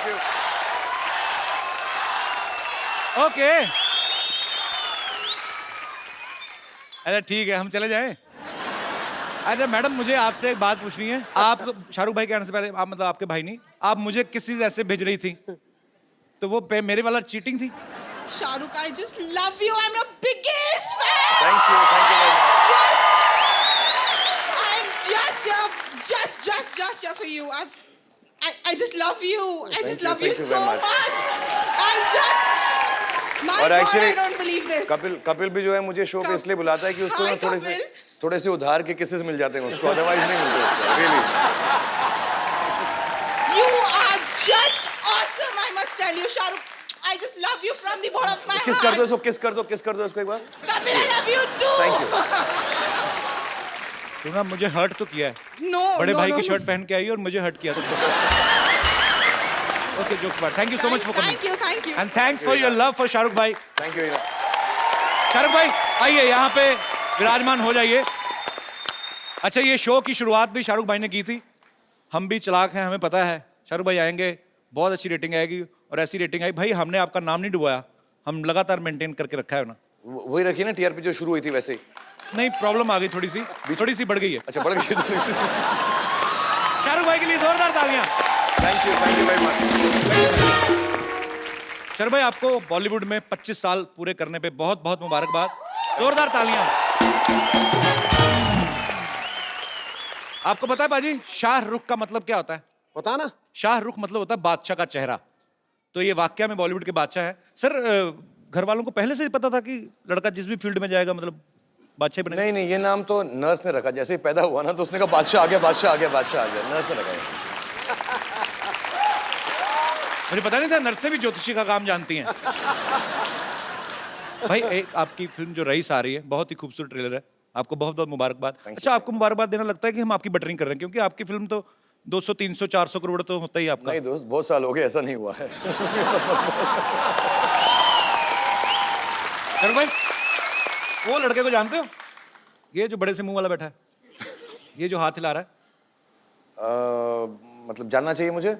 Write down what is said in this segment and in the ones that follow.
Thank you. Okay, अच्छा ठीक है, हम चले जाएं। अच्छा मैडम, मुझे आपसे एक बात पूछनी है। आप शाहरुख भाई के आने से पहले, आप मतलब आपके भाई नहीं, आप मुझे किस चीज ऐसे भेज रही थी, तो वो मेरे वाला चीटिंग थी? Shahrukh, I just love you. I'm your biggest fan. Thank you very much. I'm just here for you. I just love you. I just love you thank you so very much. I just, my और God, actually, I don't believe this. Kapil भी जो है मुझे show पे इसलिए बुलाता है कि उसको ना Hi, थोड़े से उधार के किसेस मिल जाते हैं उसको, अदरवाइज नहीं मिलते उसको। Really You are just awesome, I must tell you, Shahrukh. I just love you from the bottom of my किस कर दो heart. इसको, किस कर दो इसको एक बार। Kapil, I love you too. Thank you. तूने मुझे हर्ट तो किया है, No, बड़े no, भाई no, की no. शर्ट पहन के आई और मुझे हर्ट किया। ओके, जोक्स बात। Thank you so much for coming Thank you. And thanks for your love for Shahrukh भाई। Thank you. शाहरुख भाई आइए, यहाँ पे विराजमान हो जाइए। अच्छा, ये शो की शुरुआत भी शाहरुख भाई ने की थी। हम भी चालाक हैं, हमें पता है शाहरुख भाई आएंगे, बहुत अच्छी रेटिंग आएगी, और ऐसी रेटिंग आई भाई, हमने आपका नाम नहीं डुबाया, हम लगातार मेंटेन करके रखा है ना। वही रखी ना टीआरपी जो शुरू हुई थी वैसे ही। नहीं, प्रॉब्लम आ गई थोड़ी सी बढ़ गई है। अच्छा, बढ़ गई थोड़ी सी। शाहरुख भाई के लिए जोरदार तालियां। Thank you very much. Shahrukh भाई, आपको बॉलीवुड में 25 साल पूरे करने पे बहुत बहुत मुबारकबाद। जोरदार तालियां। आपको पता है बाजी, शाहरुख का मतलब क्या होता है? पता ना? शाहरुख मतलब होता है बादशाह का चेहरा। तो ये वाकया में बॉलीवुड के बादशाह हैं। सर, घर वालों को पहले से ही पता था कि लड़का जिस भी फील्ड में जाएगा मतलब बादशाह बनेगा? नहीं, ये नाम तो नर्स ने रखा, जैसे ही पैदा हुआ ना तो उसने कहा बादशाह आ गया, बादशाह आ गया, बादशाह आ गया, नर्स ने रखा। मुझे पता नहीं था नर्सें भी ज्योतिषी का काम जानती हैं। भाई, एक आपकी फिल्म जो रईस आ रही है, बहुत ही खूबसूरत ट्रेलर है, आपको बहुत बहुत मुबारकबाद। अच्छा, आपको मुबारकबाद देना लगता है कि हम आपकी बटरिंग कर रहे हैं, क्योंकि आपकी फिल्म तो 200, 300, 400 करोड़ तो होता ही आपका। नहीं दोस्त, बहुत साल हो गए, ऐसा नहीं हुआ है। शाहरुख भाई, वो लड़के को जानते हो, ये जो बड़े से मुंह वाला बैठा है, ये जो हाथ हिला रहा है? मतलब जानना चाहिए मुझे?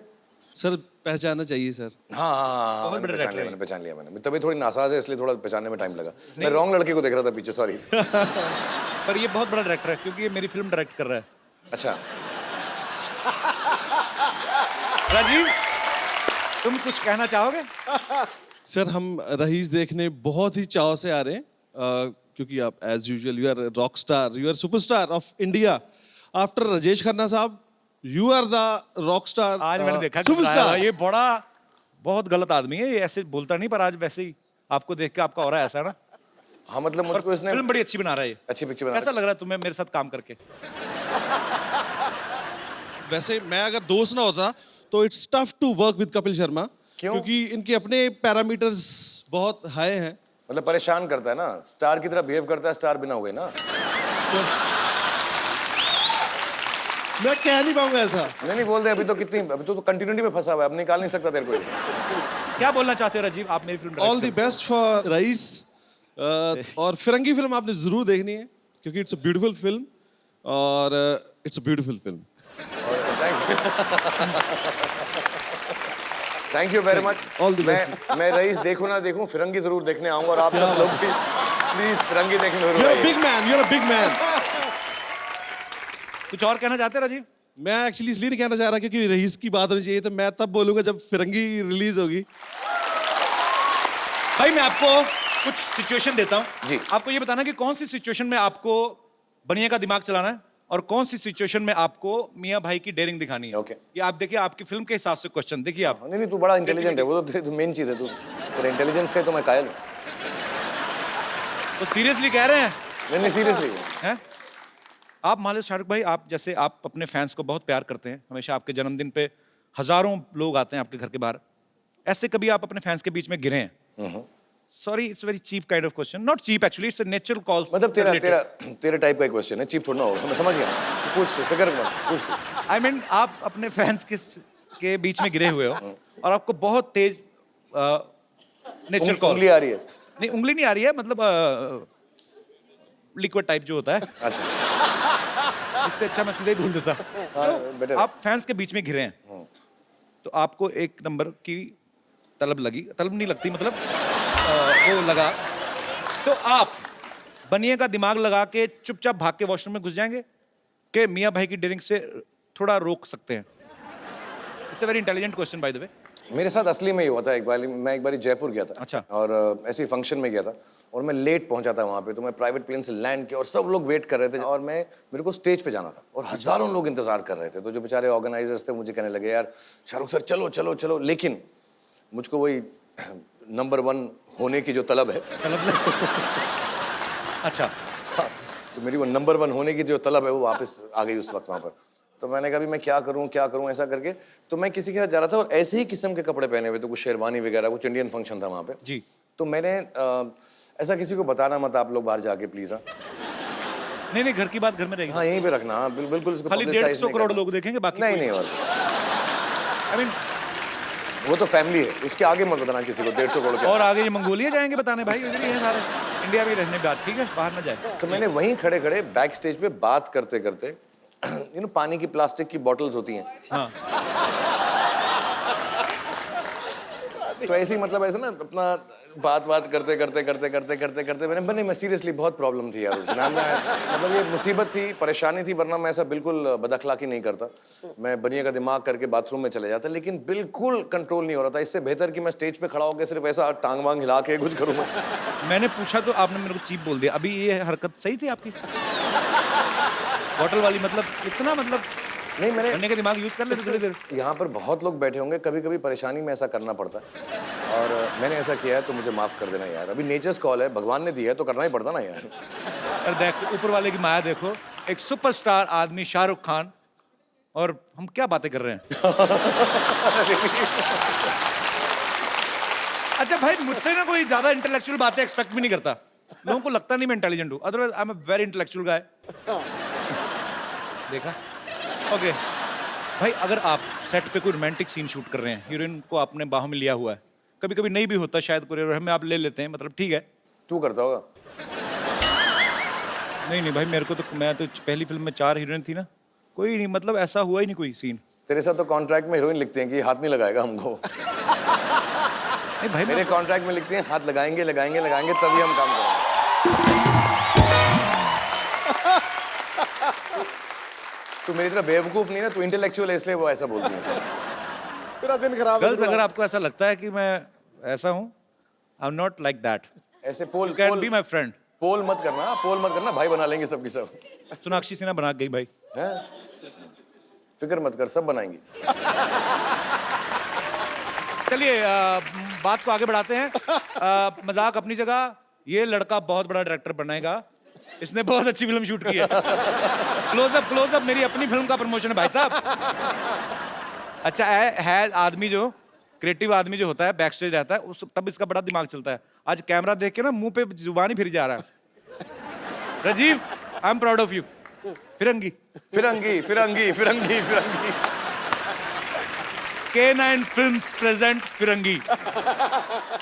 सर पहचानना चाहिए सर। हाँ, बहुत बड़ा director है। पहचान लिया मैंने। तभी थोड़ी नासाज है, इसलिए थोड़ा पहचानने में टाइम लगा। मैं रॉन्ग लड़के को देख रहा था पीछे, सॉरी। पर ये बहुत बड़ा डायरेक्टर है, क्योंकि ये मेरी फिल्म डायरेक्ट कर रहा है। अच्छा, राजीव, तुम कुछ कहना चाहोगे? सर हम रईस देखने बहुत ही चाव से आ रहे हैं, क्योंकि आप as usual you are rock star, you are superstar of India after Rajesh Khanna साहब। You are the rock star. आज मैंने देखा सुपरस्टार। ये बहुत गलत आदमी है, ये ऐसे बोलता नहीं, पर आज वैसे ही आपको देख के आपका हो रहा है ऐसा ना। हाँ मतलब मुझको इसने फिल्म बड़ी अच्छी बना रहा है ये। अच्छी पिक्चर बना कैसा लग रहा है तुम्हें मेरे साथ काम करके? वैसे मैं अगर दोस्त ना होता तो it's tough to work with Kapil Sharma. क्यों? क्योंकि इनके अपने पैरामीटर्स बहुत हाई हैं। मतलब परेशान करता है ना, स्टार की तरह बिहेव करता है, स्टार बिना हुए ना। मैं कह नहीं पाऊंगा ऐसा। नहीं बोल दे, अभी तो कंटिन्यूटी में फंसा हुआ है, अब निकाल नहीं सकता तेरे को। क्या बोलना चाहते हो राजीव, आप मेरी film all the best for Raees. और फिरंगी फिल्म आपने जरूर देखनी है, क्योंकि इट्स अ ब्यूटीफुल फिल्म, और it's a beautiful film. Thank you very much. All the best. मैं रईस देखूं ना देखूं, फिरंगी जरूर देखने आऊंगा, और आप सब लोग भी प्लीज फिरंगी देखने जरूर You're a आइए। big man, you're a big man। कुछ और कहना चाहते हो राजीव? मैं एक्चुअली इसलिए नहीं कहना चाह रहा क्योंकि रईस की बात होनी चाहिए, तो मैं तब बोलूंगा जब फिरंगी रिलीज होगी। भाई, मैं आपको कुछ सिचुएशन देता हूँ जी। आपको ये बताना कि कौन सी सिचुएशन में आपको बनिया का दिमाग चलाना है, और कौन सी सिचुएशन में आपको मियां भाई की डेयरिंग दिखानी है। Okay. ये आप देखिए, आपकी फिल्म के हिसाब से क्वेश्चन देखिए आप। नहीं तू बड़ा इंटेलिजेंट है, वो तो मेन चीज है। तू तेरे इंटेलिजेंस का तो मैं कायल हूँ। तो सीरियसली कह रहे हैं? नहीं सीरियसली। हैं? आप मान लो शाहरुख भाई, आप जैसे आप अपने फैंस को बहुत प्यार करते हैं, हमेशा आपके जन्मदिन पे हजारों लोग आते हैं आपके घर के बाहर, ऐसे कभी आप अपने फैंस के बीच में गिरे हैं? Sorry, it's very cheap kind of question, not cheap actually, it's a natural call. मतलब तेरा टाइप का क्वेश्चन है, चीप थोड़ा ना होगा, मैं समझ गया। तू पूछ, तू फिक्र मत, पूछ तू। आई मीन, आप अपने फैंस के बीच में गिरे हुए हो और आपको बहुत तेज नेचुरल कॉल। उंगली आ रही है? नहीं, उंगली नहीं आ रही है, मतलब लिक्विड टाइप जो होता है। अच्छा, इससे अच्छा मैं सीधे ही बोल देता। better तो है। आप फैंस के बीच में घिरे हैं, तो आपको 1 नंबर की तलब लगी, तलब नहीं लगती मतलब वो लगा, तो आप बनिए का दिमाग लगा के चुपचाप भाग के वॉशरूम में घुस जाएंगे कि मियाँ भाई की ड्रिंक से थोड़ा रोक सकते हैं? It's a very intelligent question by the way. मेरे साथ असली में ही हुआ था। मैं एक बार जयपुर गया था। अच्छा। और ऐसे ही फंक्शन में गया था और मैं लेट पहुंचा था वहाँ पे, तो मैं प्राइवेट प्लेन से लैंड किया और सब लोग वेट कर रहे थे और मेरे को स्टेज पे जाना था और हजारों लोग इंतजार कर रहे थे। तो जो बेचारे ऑर्गेनाइजर्स थे मुझे कहने लगे, यार शाहरुख सर चलो चलो चलो, लेकिन मुझको वही नंबर 1 होने की जो तलब है अच्छा। हाँ, तो मेरी वो नंबर 1 होने की जो तलब है वो वापस आ गई उस वक्त वहाँ पर। तो मैंने कहा भी मैं क्या करूं ऐसा करके, तो मैं किसी के साथ जा रहा था और ऐसे ही किस्म के कपड़े पहने हुए थे, कुछ शेरवानी वगैरह, कुछ इंडियन फंक्शन था वहाँ पे जी। तो मैंने ऐसा किसी को बताना मत आप लोग बाहर जाके प्लीज। हाँ नहीं, घर की बात घर में रहेगी। हाँ, यहीं पे रखना। हाँ, बिल्कुल इसको खाली publicize 150 नहीं करोड़ करना। लोग देखेंगे, बाकी नहीं और आई मीन वो तो फैमिली है, उसके आगे मत बताना किसी को 150 करोड़ के। और आगे ये मंगोलिया जाएंगे बताने, भाई इधर ही हैं सारे, इंडिया में रहने बात, ठीक है, बाहर ना जाए। तो मैंने वहीं खड़े खड़े बैक स्टेज पे बात करते करते पानी की प्लास्टिक की बॉटल्स होती हैं, हाँ। तो ऐसे ही मतलब ऐसे ना अपना बात करते मैंने सीरियसली बहुत प्रॉब्लम थी यार उस दिन। मतलब ये मुसीबत थी, परेशानी थी, वरना मैं ऐसा बिल्कुल बदअखलाकी नहीं करता। मैं बनिए का दिमाग करके बाथरूम में चले जाता, लेकिन बिल्कुल कंट्रोल नहीं हो रहा था। इससे बेहतर कि मैं स्टेज पे खड़ा होकर सिर्फ ऐसा टांग वांग हिला के कुछ करूँ। मैंने पूछा तो आपने मेरे को चीप बोल दिया। अभी ये हरकत सही थी आपकी? बॉटल वाली, मतलब इतना, मतलब नहीं, मैंने बनने का दिमाग यूज कर लेते थोड़ी देर। यहाँ पर बहुत लोग बैठे होंगे, कभी कभी परेशानी में ऐसा करना पड़ता है और मैंने ऐसा किया है, तो मुझे माफ कर देना यार। अभी नेचर्स कॉल है, भगवान ने दी है तो करना ही पड़ता ना यार। और देख ऊपर वाले की माया देखो, एक सुपरस्टार आदमी शाहरुख खान, और हम क्या बातें कर रहे हैं। अच्छा भाई, मुझसे ना कोई ज्यादा इंटेलेक्चुअल बातें एक्सपेक्ट भी नहीं करता। लोगों को लगता नहीं मैं इंटेलिजेंट हूँ, otherwise I am a very intellectual guy. देखा? ओके भाई, अगर आप सेट पे कोई रोमांटिक सीन शूट कर रहे हैं, हीरोइन को आपने बाहों में लिया हुआ है, कभी कभी नहीं भी होता शायद, कोरियर में आप ले लेते हैं, मतलब ठीक है। तू करता होगा? नहीं भाई, मेरे को तो, मैं तो पहली फिल्म में 4 हीरोइन थी ना, कोई नहीं, मतलब ऐसा हुआ ही नहीं कोई सीन। तेरे साथ तो कॉन्ट्रैक्ट में हीरोइन लिखते हैं कि हाथ नहीं लगाएगा हमको। नहीं भाई, मेरे कॉन्ट्रैक्ट में लिखते हैं हाथ लगाएंगे तभी हम काम करेंगे। तू मेरी तरह बेवकूफ नहीं ना, तू इंटेलेक्चुअल है, इसलिए वो ऐसा बोलती है। तेरा दिन खराब गर्ल्स, अगर आपको ऐसा लगता है कि मैं ऐसा हूँ, I am not like that, ऐसे पोल कैन बी माय फ्रेंड। पोल मत करना, भाई बना लेंगे सबकी सब। सोनाक्षी सिन्हा बना गई भाई। हैं? फिक्र मत कर, सब बनाएंगे। चलिए बात को आगे बढ़ाते हैं। मजाक अपनी जगह, ये लड़का बहुत बड़ा डायरेक्टर बनेगा, इसने बहुत अच्छी फिल्म शूट की है। क्लोजअप मेरी अपनी फिल्म का प्रमोशन है भाई साहब। अच्छा है आदमी जो क्रिएटिव आदमी जो होता है, बैक स्टेज रहता है, उस तब इसका बड़ा दिमाग चलता है। आज कैमरा देख के ना मुंह पे जुबान ही फिर जा रहा है। Rajiv, I am proud of you. Firangi K9 Films present Firangi.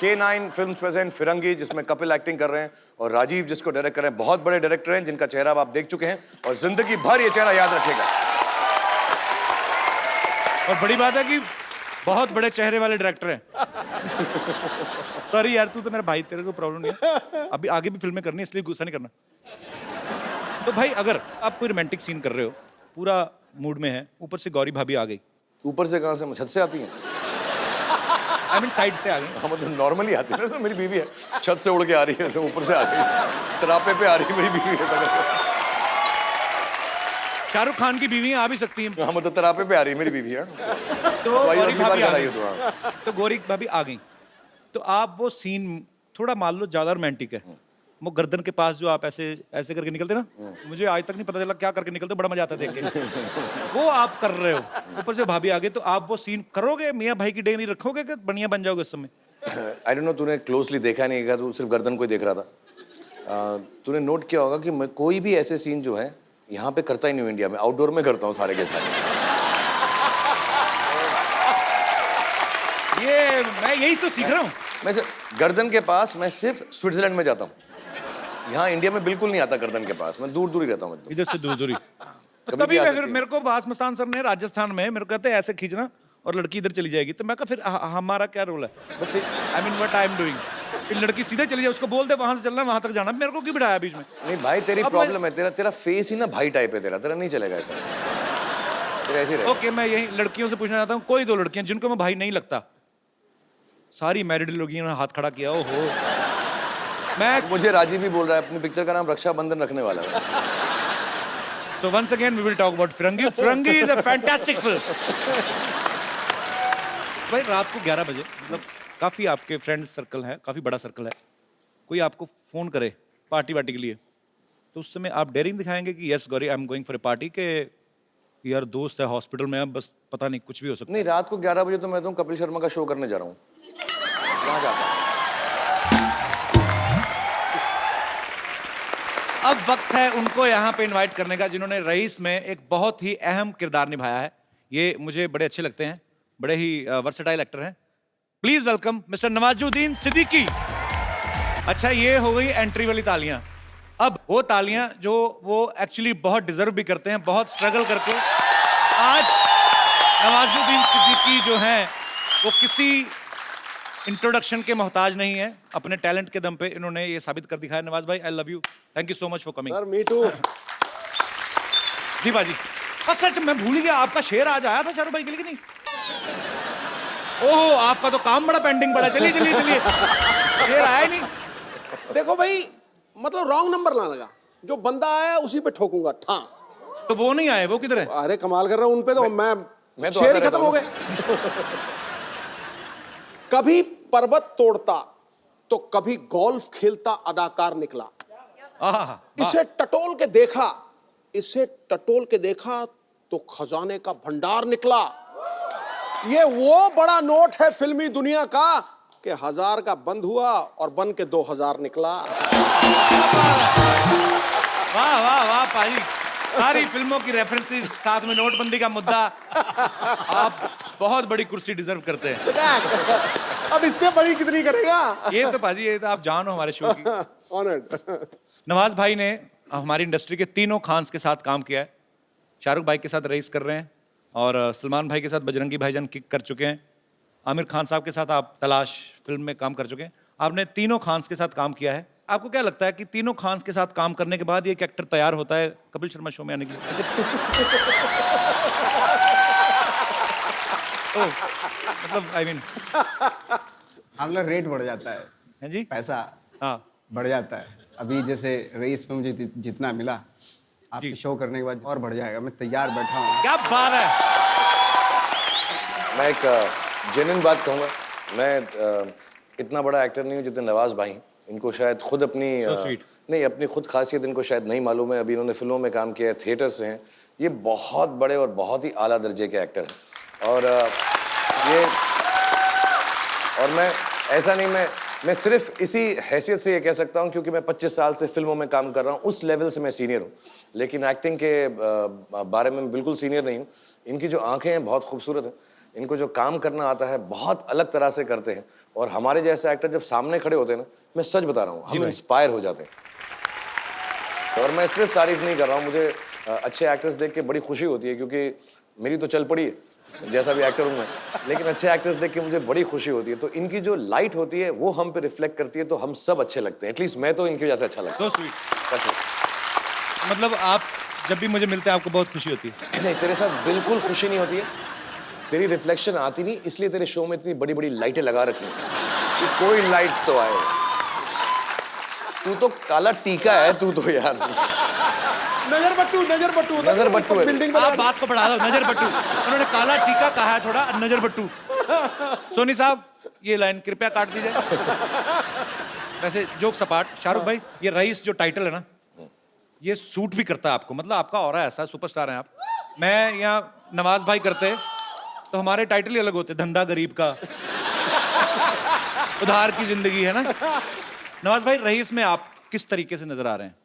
K9 Films present Firangi, जिसमें कपिल एक्टिंग कर रहे हैं और राजीव जिसको डायरेक्ट कर रहे हैं, बहुत बड़े डायरेक्टर हैं जिनका चेहरा अब आप देख चुके हैं और जिंदगी भर ये चेहरा याद रखेगा। और बड़ी बात है कि बहुत बड़े चेहरे वाले डायरेक्टर हैं। सॉरी यार, तू तो मेरा भाई, तेरे को प्रॉब्लम नहीं है, अभी आगे भी फिल्में करनी है, इसलिए गुस्सा नहीं करना। तो भाई, अगर आप कोई रोमांटिक सीन कर रहे हो, पूरा मूड में है, ऊपर से गौरी भाभी आ गई। ऊपर से कहाँ से? छत से आती हैं? आई मीन साइड से आ गई। हाँ, मतलब नॉर्मली आती है ना, मेरी बीवी है, छत से उड़ के आ रही है, तो ऊपर से आ गई, तरापे पे आ रही है मेरी बीवी है। शाहरुख खान की बीवी आ भी सकती हैं। हाँ, मतलब तरापे पे आ रही है मेरी बीवी है। तो भाई गौरी अगली बार भाभी आ कराइए गई। तो। हाँ, तो गौरी भाभी आ गई, तो आप वो सीन थोड़ा मान लो ज्यादा रोमांटिक है, वो गर्दन के पास जो आप ऐसे ऐसे करके निकलते ना, मुझे आज तक नहीं पता चला क्या करके निकलते, बड़ा मजा आता है देख के। वो आप कर रहे हो, ऊपर से भाभी आ गई, तो आप वो सीन करोगे, मियाँ भाई की डेंगनी रखोगे कि बढ़िया बन जाओगे उस समय? आई डोंट नो, तूने क्लोजली देखा नहीं क्या, तू सिर्फ गर्दन को ही देख रहा था। तूने नोट किया होगा कि मैं कोई भी ऐसे सीन जो है यहाँ पे करता ही नहीं हूँ, इंडिया में आउटडोर में करता हूँ सारे के सारे। ये मैं यही तो सीख रहा हूँ। मैं गर्दन के पास मैं सिर्फ स्विट्जरलैंड में जाता हूँ, यहाँ इंडिया में बिल्कुल नहीं आता गर्दन के पास, मैं दूर दूर ही रहता हूँ। इधर से दूर दूरी। कभी तभी भी आ मैं सकती फिर, है। मेरे को बास मस्तान सर ने राजस्थान में मेरे को कहते हैं ऐसे खींचना, और लड़की इधर चली जाएगी, तो मैं कहा फिर हमारा क्या रोल है? I mean what I am doing. फिर लड़की सीधे चली जाए, उसको बोल दे वहां से चलना, वहां तक जाना, मेरे को क्यों बिठाया बीच में? नहीं भाई, तेरी प्रॉब्लम है, तेरा फेस ही ना भाई टाइप है, तेरा नहीं चलेगा ऐसा, तेरा ऐसे ही रहेगा। ओके, मैं यही लड़कियों से पूछना चाहता हूँ, कोई दो लड़कियां जिनको मैं भाई नहीं लगता, सारी मैरिड लड़कियों ने हाथ खड़ा किया। ओहो, मैं मुझे राजी भी बोल रहा है अपनी पिक्चर का नाम रक्षाबंधन रखने वाला है। So once again we will talk about Firangi. Firangi is a fantastic film. भाई रात को 11 बजे, मतलब काफी आपके फ्रेंड सर्कल है, काफी बड़ा सर्कल है, कोई आपको फोन करे पार्टी वार्टी के लिए, तो उस समय आप डेयरिंग दिखाएंगे कि yes Gauri I am going for a party, के यार दोस्त है हॉस्पिटल में, अब बस पता नहीं कुछ भी हो सकता है? नहीं, रात को 11 बजे तो मैं तो कपिल शर्मा का शो करने जा रहा हूँ, वहाँ जाता हूँ। अब वक्त है उनको यहाँ पे इनवाइट करने का जिन्होंने रईस में एक बहुत ही अहम किरदार निभाया है। ये मुझे बड़े अच्छे लगते हैं, बड़े ही वर्सेटाइल एक्टर हैं। Please welcome mister Nawazuddin Siddiqui. अच्छा, ये हो गई एंट्री वाली तालियां। अब वो तालियां जो वो एक्चुअली बहुत डिजर्व भी करते हैं, बहुत स्ट्रगल करके। आज नवाजुद्दीन सिद्दीकी जो हैं वो किसी इंट्रोडक्शन के मोहताज नहीं है, अपने टैलेंट के दम पे इन्होंने ये साबित कर दिखाया। नवाज भाई, I love you, thank you so much for coming. Sir me too. जी बाजी। अच्छा अच्छा, मैं भूल गया, आपका शेर आज आया था शाहरुख भाई के लिए कि नहीं? ओह, आपका तो काम बड़ा पेंडिंग पड़ा। चलिए चलिए चलिए, शेर आया ही नहीं। देखो भाई, मतलब रॉन्ग नंबर लाने का, जो बंदा आया उसी पे ठोकूंगा। ठां। तो वो नहीं आए, वो किधर है? अरे कमाल कर रहा हूं उन पे, तो मैं तो शेर ही आता खत्म हो गए। कभी पर्वत तोड़ता तो कभी गोल्फ खेलता अदाकार निकला। आहा, इसे टटोल के देखा, इसे टटोल के देखा तो खजाने का भंडार निकला। ये वो बड़ा नोट है फिल्मी दुनिया का कि 1000 का बंद हुआ और बन के 2000 निकला। वाह वाह वाह पाजी, सारी फिल्मों की रेफरेंसेस, साथ में नोटबंदी का मुद्दा। आप बहुत बड़ी कुर्सी डिजर्व करते हैं। अब इससे बड़ी कितनी करेगा? ये तो पाजी, ये तो आप जान हो हमारे शो की। ऑनर्ड। नवाज भाई ने हमारी इंडस्ट्री के तीनों खान्स के साथ काम किया है। शाहरुख भाई के साथ रईस कर रहे हैं, और सलमान भाई के साथ बजरंगी भाईजान किक कर चुके हैं। आमिर खान साहब के साथ आप तलाश फिल्म में काम कर चुके हैं। आपने तीनों खान्स के साथ काम किया है। आपको क्या लगता है कि तीनों खान्स के साथ काम करने के बाद ये एक एक्टर तैयार होता है कपिल शर्मा शो में आने के लिए? मतलब आई मीन हम लोग रेट बढ़ जाता है जी, पैसा हाँ बढ़ जाता है। अभी जैसे रईस में मुझे जितना मिला, आपके शो करने के बाद और बढ़ जाएगा। मैं तैयार बैठा हूँ। क्या बात है। मैं एक जेन्युइन बात कहूँगा, मैं इतना बड़ा एक्टर नहीं हूँ जितने नवाज भाई। इनको शायद खुद अपनी नहीं, अपनी खुद खासियत इनको शायद नहीं मालूम है। अभी इन्होंने फिल्मों में काम किया है, थिएटर से हैं। ये बहुत बड़े और बहुत ही आला दर्जे के एक्टर हैं। और ये, और मैं ऐसा नहीं, मैं सिर्फ इसी हैसियत से ये कह सकता हूँ क्योंकि मैं 25 साल से फिल्मों में काम कर रहा हूँ, उस लेवल से मैं सीनियर हूँ। लेकिन एक्टिंग के बारे में बिल्कुल सीनियर नहीं हूँ। इनकी जो आंखें हैं बहुत खूबसूरत हैं। इनको जो काम करना आता है बहुत अलग तरह से करते हैं। और हमारे जैसे एक्टर जब सामने खड़े होते हैं ना, मैं सच बता रहा हूँ, हम इंस्पायर हो जाते हैं। और मैं सिर्फ तारीफ नहीं कर रहा हूँ, मुझे अच्छे एक्टर्स देख के बड़ी खुशी होती है, क्योंकि मेरी तो चल पड़ी है जैसा भी एक्टर हूँ मैं, लेकिन अच्छे एक्टर्स देख के मुझे बड़ी खुशी होती है। तो इनकी जो लाइट होती है वो हम पे रिफ्लेक्ट करती है, तो हम सब अच्छे लगते हैं। एटलीस्ट मैं तो इनकी वजह से अच्छा लगता So sweet. मतलब आप जब भी मुझे मिलते हैं आपको बहुत खुशी होती है? नहीं, तेरे साथ बिल्कुल खुशी नहीं होती है। तेरी रिफ्लेक्शन आती नहीं, इसलिए तेरे शो में इतनी बड़ी बड़ी लाइटें लगा रखी हैं कि कोई लाइट तो आए। तू तो काला टीका है, तू तो यार। नजर बट्टू, नजर बट्टू, नजर बट्टू है। बिल्डिंग आप बात को बढ़ा दो, नजर बट्टू। उन्होंने काला टीका कहा है, थोड़ा नजर बट्टू। सोनी साहब, ये लाइन कृपया काट दीजिए। वैसे जोक सपाट, शाहरुख भाई, ये रईस जो टाइटल है ना, ये सूट भी करता है आपको। मतलब आपका ऑरा ऐसा, सुपरस्टार हैं आप। मैं यहाँ नवाज भाई करते तो हमारे टाइटल ही अलग होते, धंधा गरीब का, उधार की जिंदगी, है ना। नवाज भाई, रईस में आप किस तरीके से नजर आ रहे हैं?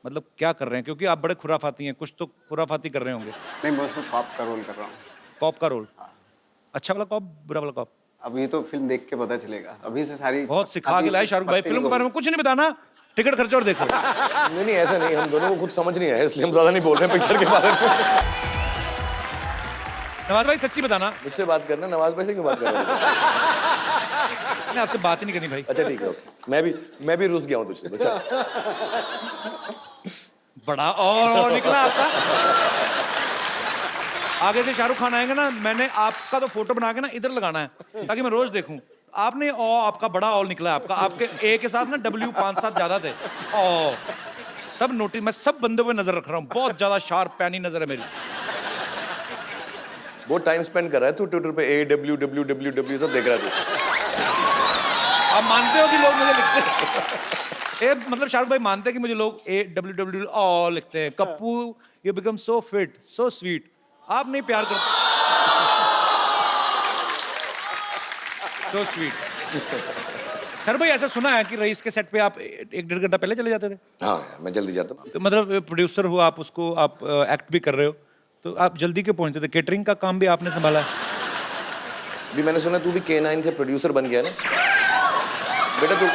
मतलब क्या कर रहे हैं? क्योंकि आप बड़े खुराफाती हैं, कुछ तो खुराफाती कर रहे होंगे। नहीं, मैं उसमें कॉप का रोल कर रहा हूँ। कॉप का रोल? अच्छा वाला कॉप, बुरा वाला कॉप? अभी तो फिल्म देख के पता चलेगा। अभी से सारी बहुत सिखा के लाए शाहरुख भाई। फिल्म के बारे में कुछ नहीं बताना, टिकट खर्चो और देखो। नहीं, ऐसा नहीं, हम दोनों को कुछ समझ नहीं है, इसलिए हम ज्यादा नहीं बोल रहे हैं पिक्चर के बारे में। नवाज भाई सच्ची बताना, मुझसे बात करना, नवाज भाई से क्यों बात कर रहे हो? मैंने आपसे बात ही नहीं करनी भाई। अच्छा ठीक है, ओके। मैं भी रुस गया हूँ तुझसे। अच्छा बड़ा और निकला आपका। आगे से शाहरुख खान आएंगे ना, मैंने आपका तो फोटो बना के ना इधर लगाना है ताकि मैं रोज देखूं। आपने आपका बड़ा ऑल निकला है आपका। आपके ए के साथ ना W 5-7 ज्यादा थे। सब नोटिस, मैं सब बंदों पे नजर रख रहा हूँ। बहुत ज्यादा शार्प पैनी नजर है मेरी। बहुत टाइम स्पेंड कर रहा है तू ट्विटर पे AWWWW सब देख रहा है तू। आप मानते हो कि लोग मुझे लिखते हैं? मतलब शाहरुख भाई मानते हैं कि मुझे लोग AWWW ऑल लिखते हैं। Kappu you become so fit so sweet. आप नहीं प्यार करते। So sweet. सर भाई ऐसा सुना है कि रईस के सेट पे आप 1-1.5 घंटा पहले चले जाते थे? हाँ मैं जल्दी जाता हूँ। तो मतलब प्रोड्यूसर हो आप, उसको आप एक्ट भी कर रहे हो, तो आप जल्दी क्यों पहुंचते थे? केटरिंग का काम भी आपने संभाला है? भी मैंने सुना तू भी K9 से प्रोड्यूसर बन गया ना बेटा। तू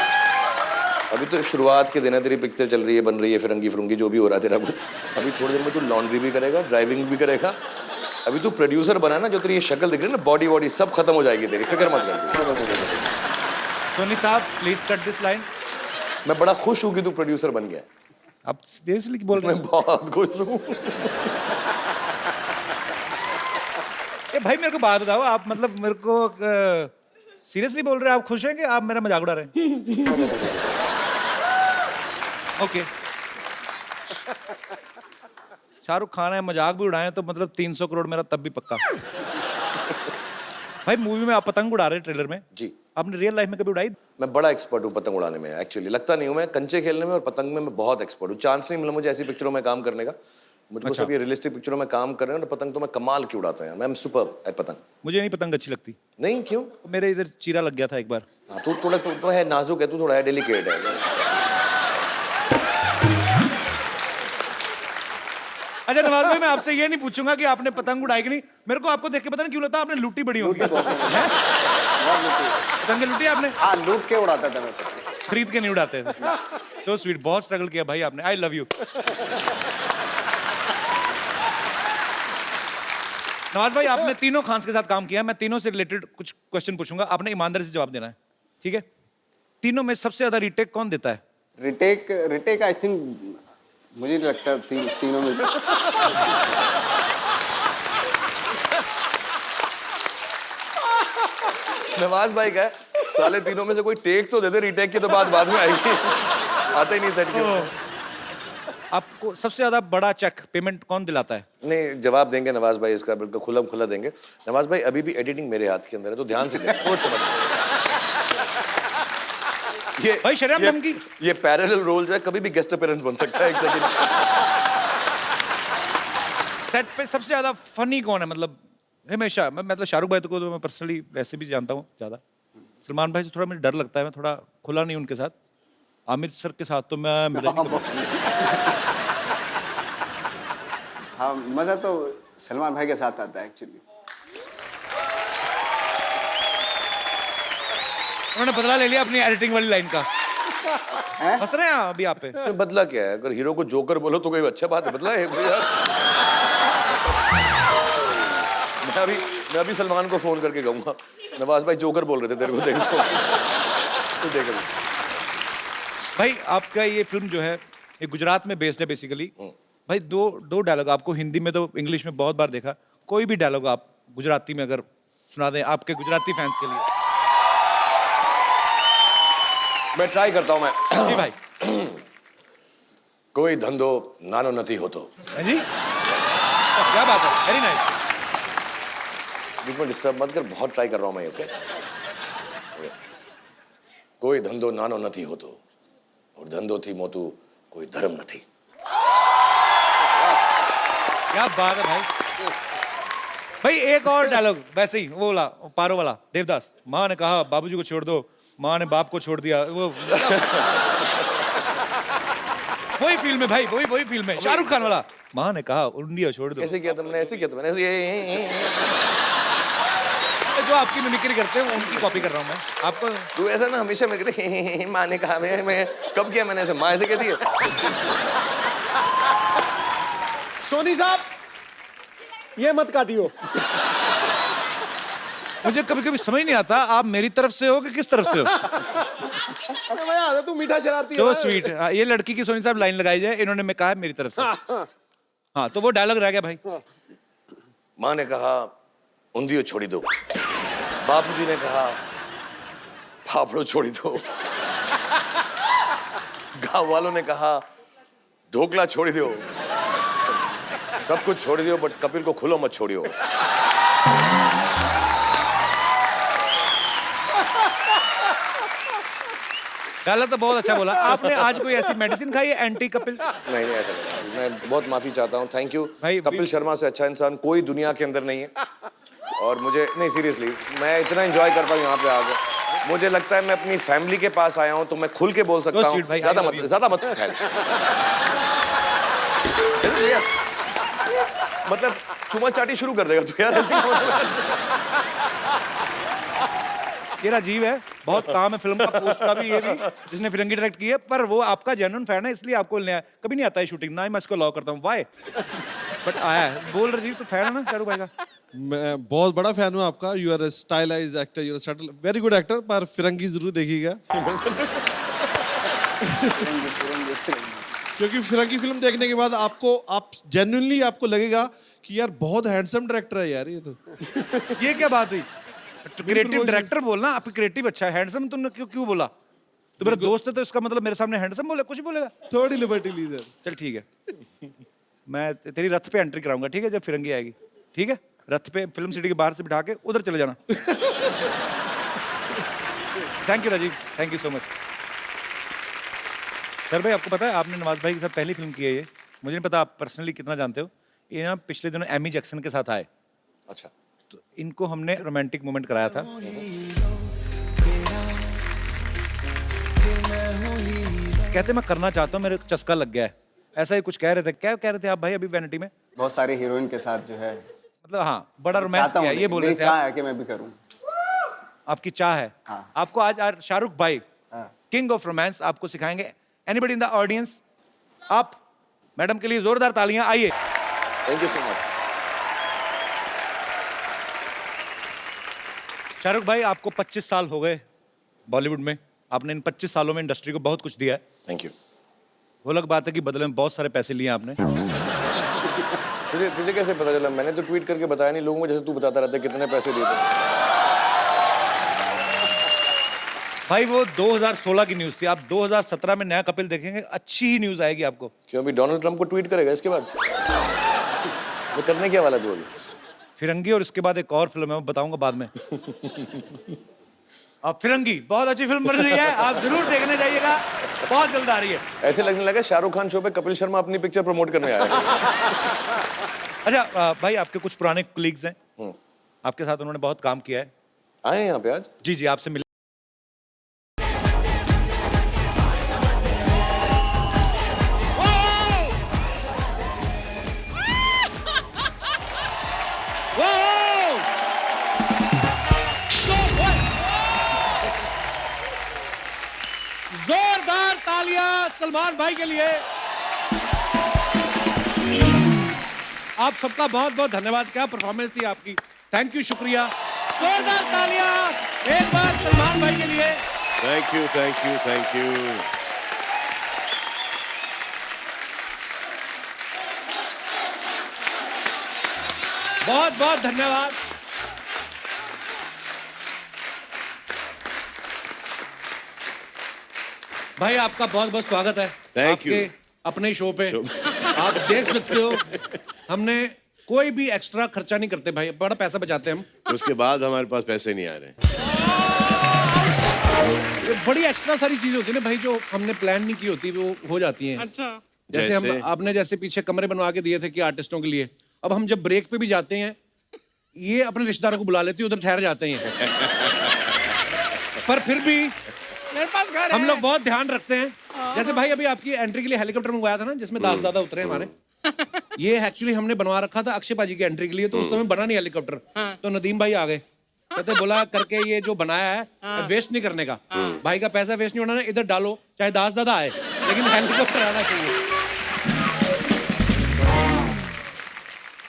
अभी तो शुरुआत के दिन है, तेरी पिक्चर चल रही है, बन रही है, फिरंगी फुरंगी जो भी हो रहा है तेरा कुछ। अभी थोड़ी देर में तू लॉन्ड्री भी करेगा, ड्राइविंग भी करेगा। अभी तू प्रोड्यूसर बना ना, जो तेरी ये शक्ल दिख रही है ना, बॉडी वॉडी सब खत्म हो जाएगी तेरी, फिक्र मत कर। सोनी साहब प्लीज कट दिस लाइन। मैं बड़ा खुश हूँ कि तू प्रोड्यूसर बन गया। आप सीरियसली बोल रहे मैं बहुत खुश हूँ। ए भाई मेरे को बात बताओ, आप मतलब मेरे को सीरियसली बोल रहे हैं? आप खुश हैं कि आप मेरा मजाक उड़ा रहे हैं? ओके। शाहरुख खान है, मजाक भी उड़ाए तो मतलब 300 करोड़ मेरा तब भी पक्का। भाई मूवी में आप पतंग उड़ा रहे हैं ट्रेलर में जी। आपने रियल लाइफ में कभी उड़ाई? मैं बड़ा एक्सपर्ट हूँ पतंग उड़ाने में। एक्चुअली लगता नहीं हूँ मैं, कंचे खेलने में और पतंग में मैं बहुत एक्सपर्ट हूँ। चांस नहीं मिला मुझे ऐसी पिक्चरों में काम करने का। मुझको सब ये रियलिस्टिक पिक्चरों में काम कर रहे हैं, पतंग तो मैं कमाल की उड़ाता हूँ। मैं एम सुपर एट पतंग। मुझे नहीं पतंग अच्छी लगती। नहीं क्यों? मेरे इधर चीरा लग गया था एक बार। हाँ, तू थोड़ा तो है नाजुक है, तू थोड़ा है डेलिकेट है। अच्छा नवाज भाई मैं आपसे ये नहीं पूछूंगा कि आपने पतंग उड़ाई कि नहीं। मेरे को आपको देख के पता नहीं क्यों लगता आपने लूटी बड़ी होगी। पतंग लूटी आपने? हाँ लूट के उड़ाता था मैं। खरीद के नहीं उड़ाते थे। सो स्वीट, बहुत स्ट्रगल किया भाई आपने। आई लव यू। नवाज भाई आपने तीनों खान्स के साथ काम किया। मैं तीनों से रिलेटेड कुछ क्वेश्चन पूछूंगा, आपने ईमानदारी से जवाब देना है, ठीक है? तीनों में सबसे ज्यादा रीटेक कौन देता है? रिटेक आई थिंक मुझे नहीं लगता तीनों में। नवाज भाई का है, साले तीनों में से कोई टेक तो दे दे, रीटेक की तो बात बाद में आएगी। आता ही नहीं सेट के। आपको सबसे ज्यादा बड़ा चेक पेमेंट कौन दिलाता है? नहीं जवाब देंगे नवाज भाई इसका, बिल्कुल खुला खुला देंगे। नवाज भाई अभी भी एडिटिंग मेरे हाथ के अंदर है, तो ध्यान से देख, सोच समझ। ये भाई शर्म धमकी। ये पैरेलल रोल जो है कभी भी गेस्ट अपीयरेंस बन सकता है। एक सेकंड। सेट पे सबसे ज्यादा फनी कौन है? मतलब हमेशा मैं मतलब शाहरुख भाई को तो मैं पर्सनली वैसे भी जानता हूँ ज्यादा। सलमान भाई से थोड़ा मुझे डर लगता है, मैं थोड़ा खुला नहीं उनके साथ। आमिर सर के साथ तो मैं मिला नहीं कभी। हाँ मजा तो सलमान भाई के साथ आता है एक्चुअली। उन्होंने बदला ले लिया अपनी एडिटिंग वाली लाइन का। हंस रहे हैं अभी आप पे? बदला क्या है? अगर हीरो को जोकर बोलो तो कोई अच्छा बात है, बदला है कोई यार। मैं अभी सलमान को फोन करके कहूंगा नवाज भाई जोकर बोल रहे थे तेरे को, देखो तो देख अभी। भाई आपका ये फिल्म जो है ये गुजरात में बेस्ड है बेसिकली। भाई दो डायलॉग आपको हिंदी में तो इंग्लिश में बहुत बार देखा, कोई भी डायलॉग आप गुजराती में अगर सुना दें आपके गुजराती फैंस के लिए। मैं ट्राई करता हूं। मैं जी भाई। कोई धंधो नानो नथी होतो। हाँ जी क्या बात है, वेरी नाइस। बीच में डिस्टर्ब मत कर, बहुत ट्राई कर रहा हूं मैं। ओके कोई धंधो नानो नथी होतो और धंधो थी मोतू कोई धर्म नथी। क्या बात है भाई। भाई एक और डायलॉग वैसे ही वो वाला पारो वाला देवदास। माँ ने कहा बाबूजी को छोड़ दो, माँ ने बाप को छोड़ दिया। वो वही फिल्म है भाई, वही फिल्म है शाहरुख खान वाला। माँ ने कहा इंडिया छोड़ दो। ऐसे किया था मैंने, ऐसे किया था मैंने, ऐसे जो आपकी मिमिक्री करते हैं उनकी कॉपी कर रहा हूँ मैं आपको। तू ऐसा ना हमेशा मेरे कहते माँ ने कहा। मैं कब किया मैंने ऐसे? माँ ऐसे कहती है। सोनी साहब ये मत काटियो। मुझे कभी कभी समझ नहीं आता आप मेरी तरफ से हो कि किस तरफ से हो। अरे भैया आजा, तू मीठा शरारती है सो ना। स्वीट। ये लड़की की सोनी साहब लाइन लगाई जाए, इन्होंने मैं कहा है मेरी तरफ से। हाँ तो वो डायलॉग रह गया भाई। माँ ने कहा उंधियो छोड़ी दो, बापूजी ने कहा फाफड़ो छोड़ी दो, गांव वालों ने कहा ढोकला छोड़ी दो, सब कुछ छोड़ दियो बट कपिल को खुलो मत छोड़ियो। डायलॉग तो बहुत अच्छा बोला आपने। आज कोई ऐसी मेडिसिन खाई है एंटी कपिल? नहीं नहीं ऐसा नहीं, मैं बहुत माफी चाहता हूँ। थैंक यू भाई, कपिल शर्मा से अच्छा इंसान कोई दुनिया के अंदर नहीं है। और मुझे नहीं सीरियसली मैं इतना एंजॉय करता हूँ यहाँ पे आके। मुझे लगता है मैं अपनी फैमिली के पास आया हूँ तो मैं खुल के बोल सकता हूँ। भाई, ज्यादा मत फैल। मतलब चुमा चाटी शुरू कर देगा तू यार ऐसे ये राजीव है, बहुत काम है फिल्म का, पोस्ट का भी, ये भी जिसने फिरंगी डायरेक्ट की है। पर वो आपका जेन्युइन फैन है इसलिए आपको लेने आया। कभी नहीं आता है शूटिंग, ना ही मैं इसको लॉ करता हूँ। वाई बट आया है। बोल राजीव, तो फैन है ना शाहरुख भाई का? मैं बहुत बड़ा फैन हूँ आपका। You are stylise actor, you are very good actor. पर फिरंगी जरूर देखिएगा। क्योंकि फिरंगी फिल्म देखने के बाद आप जेन्युइनली आपको लगेगा कि यार बहुत हैंडसम डायरेक्टर है यार ये तो। ये क्या बात हुई? क्रिएटिव डायरेक्टर बोलना, आप क्रिएटिव अच्छा है। हैंडसम तुमने क्यों बोला? तो मेरा दोस्त है तो इसका मतलब मेरे सामने हैंडसम बोले, कुछ ही बोलेगा। थोड़ी लिबर्टी ली सर। चल ठीक है, मैं तेरी रथ पे एंट्री कराऊंगा, ठीक है, जब फिरंगी आएगी। ठीक है, रथ पे फिल्म सिटी के बाहर से बिठा के उधर चले जाना। Thank you Rajiv, thank you so much. Sir भाई, आपको पता है आपने नवाज भाई के साथ पहली फिल्म की है ये? मुझे नहीं पता आप पर्सनली कितना जानते हो। ये ना पिछले दिनों एमी जैक्सन के साथ आए। अच्छा, तो इनको हमने रोमांटिक मोमेंट कराया था। कहते मैं करना चाहता हूँ, मेरे चस्का लग गया है, ऐसा ही कुछ कह रहे थे। क्या कह रहे थे आप भाई अभी वैनिटी में? बहुत सारे हीरोइन के साथ जो है मतलब हाँ, बड़ा रोमांस चाहता किया, हूँ, ये बोल रहे मेरी थे चाह आप। है कि मैं भी करूँ। आपकी चाह है। हाँ। आपको आज शाहरुख भाई हाँ। किंग ऑफ रोमांस आपको सिखाएंगे। एनीबडी इन द ऑडियंस, आप मैडम के लिए जोरदार तालियां। आइए। Thank you so much. Shahrukh भाई, आपको 25 साल हो गए बॉलीवुड में। आपने इन 25 सालों में इंडस्ट्री को बहुत कुछ दिया है। Thank you. वो अलग बात है कि बदले में बहुत सारे पैसे लिए आपने। तुझे कैसे पता चला? मैंने तो ट्वीट करके बताया नहीं लोगों को, जैसे तू बताता रहता है कितने पैसे दिए थे। भाई वो 2016 की न्यूज़ थी। आप 2017 में नया कपिल देखेंगे, अच्छी ही न्यूज़ आएगी आपको। क्यों अभी डोनाल्ड ट्रंप को ट्वीट करेगा इसके बाद? वो करने क्या वाला तू अभी? फिरंगी और इसके बाद एक और फिल्म है, वो बताऊंगा बाद में। अब फिरंगी बहुत अच्छी फिल्म बन रही है, आप जरूर देखने जाइएगा, बहुत जल्द आ रही है। ऐसे लगने लगा शाहरुख खान शो पे कपिल शर्मा अपनी पिक्चर प्रमोट करने आया है। अच्छा भाई, आपके कुछ पुराने कलीग्स हैं, आपके साथ उन्होंने बहुत काम किया है। आए हैं यहाँ पे आज? जी जी, आपसे मिले। जोरदार तालियां सलमान भाई के लिए। आप सबका बहुत बहुत धन्यवाद। क्या परफॉर्मेंस थी आपकी, थैंक यू, शुक्रिया। जोरदार तालियां एक बार सलमान भाई के लिए। Thank you, thank you, thank you. बहुत बहुत धन्यवाद। भाई आपका बहुत बहुत स्वागत है। Thank you. आपके अपने शो पे आप देख सकते हो, हमने कोई भी एक्स्ट्रा खर्चा नहीं करते भाई, बड़ा पैसा बचाते हैं हम। उसके बाद हमारे पास पैसे नहीं आ रहे। ये बड़ी एक्स्ट्रा सारी चीजें होती है ना भाई, जो हमने प्लान नहीं की होती वो हो जाती हैं। अच्छा। जैसे हम जैसे? आपने जैसे पीछे कमरे बनवा के दिए थे कि आर्टिस्टों के लिए, अब हम जब ब्रेक पे भी जाते हैं ये अपने रिश्तेदारों को बुला लेती है, उधर ठहर जाते हैं। पर फिर भी मेरे पास घर हम है। लोग बहुत ध्यान रखते हैं। जैसे भाई अभी आपकी एंट्री के लिए हेलीकॉप्टर मंगवाया था ना, जिसमें दास दादा उतरे हमारे। ये एक्चुअली हमने बनवा रखा था अक्षय पाजी की एंट्री के लिए, तो उस समय बना नहीं हेलीकॉप्टर। तो नदीम भाई आ गए, कहते बोला करके ये जो बनाया है वेस्ट नहीं करने का, भाई का पैसा वेस्ट नहीं होना ना, इधर डालो चाहे दास दादा आए, लेकिन हेलीकॉप्टर आना चाहिए।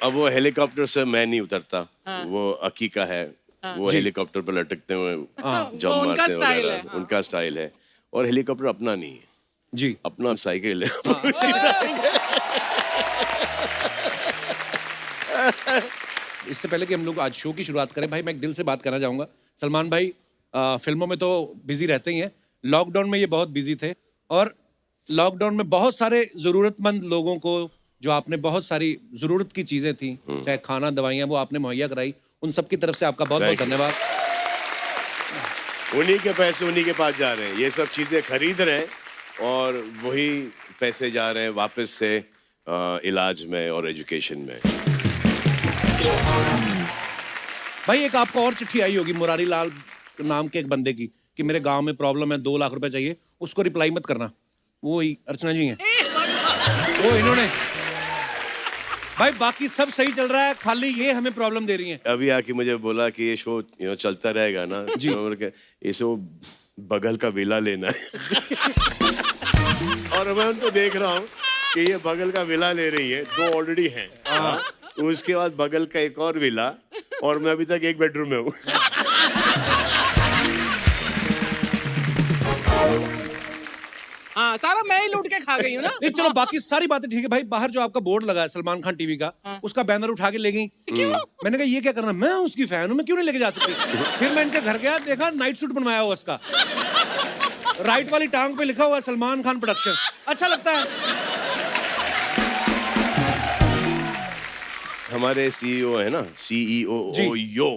अब वो हेलीकॉप्टर से मैं नहीं उतरता, वो अकी का है, वो हेलीकॉप्टर पर लटकते हुए जंप वो उनका मारते हैं स्टाइल वगैरह, है, हाँ। उनका स्टाइल है। और हेलीकॉप्टर अपना नहीं है, जी अपना साइकिल है। इससे पहले कि हम लोग आज शो की शुरुआत करें भाई, मैं एक दिल से बात करना चाहूंगा। सलमान भाई फिल्मों में तो बिजी रहते ही हैं, लॉकडाउन में ये बहुत बिजी थे और लॉकडाउन में बहुत सारे जरूरतमंद लोगों को जो आपने बहुत सारी जरूरत की चीजें थी, चाहे खाना दवाइयाँ, वो आपने मुहैया कराई। उन सब की तरफ से आपका बहुत बहुत Thank you. धन्यवाद। उन्हीं के पैसे उन्हीं के पास जा रहे हैं, ये सब चीजें खरीद रहे हैं और वही पैसे जा रहे हैं वापस से इलाज में और एजुकेशन में। भाई एक आपको और चिट्ठी आई होगी मुरारी लाल नाम के एक बंदे की कि मेरे गांव में प्रॉब्लम है, 2 लाख रुपए चाहिए, उसको रिप्लाई मत करना। वो ही अर्चना जी हैं, वो इन्होंने। भाई बाकी सब सही चल रहा है, खाली ये हमें प्रॉब्लम दे रही हैं। अभी आके मुझे बोला कि ये शो चलता रहेगा ना जी, इसे वो बगल का विला लेना है। और मैं उनको देख रहा हूँ कि ये बगल का विला ले रही है, 2 ऑलरेडी हैं, तो उसके बाद बगल का एक और विला, और मैं अभी तक 1 बेडरूम में हूँ। हाँ, सारा मैं ही लूट के खा गई हूँ ना। नहीं चलो बाकी सारी बातें ठीक है भाई। बाहर जो आपका बोर्ड लगा है सलमान खान टीवी का, उसका बैनर उठा के ले गई। क्यों? मैंने कहा ये क्या करना, मैं उसकी फैन हूँ, मैं क्यों नहीं लेके जा सकती। फिर मैं इनके घर गया, देखा नाइट सूट बनवाया हुआ उसका, राइट वाली टांग पे लिखा हुआ है सलमान खान प्रोडक्शन। अच्छा लगता है। हमारे सीईओ है ना, सीईओ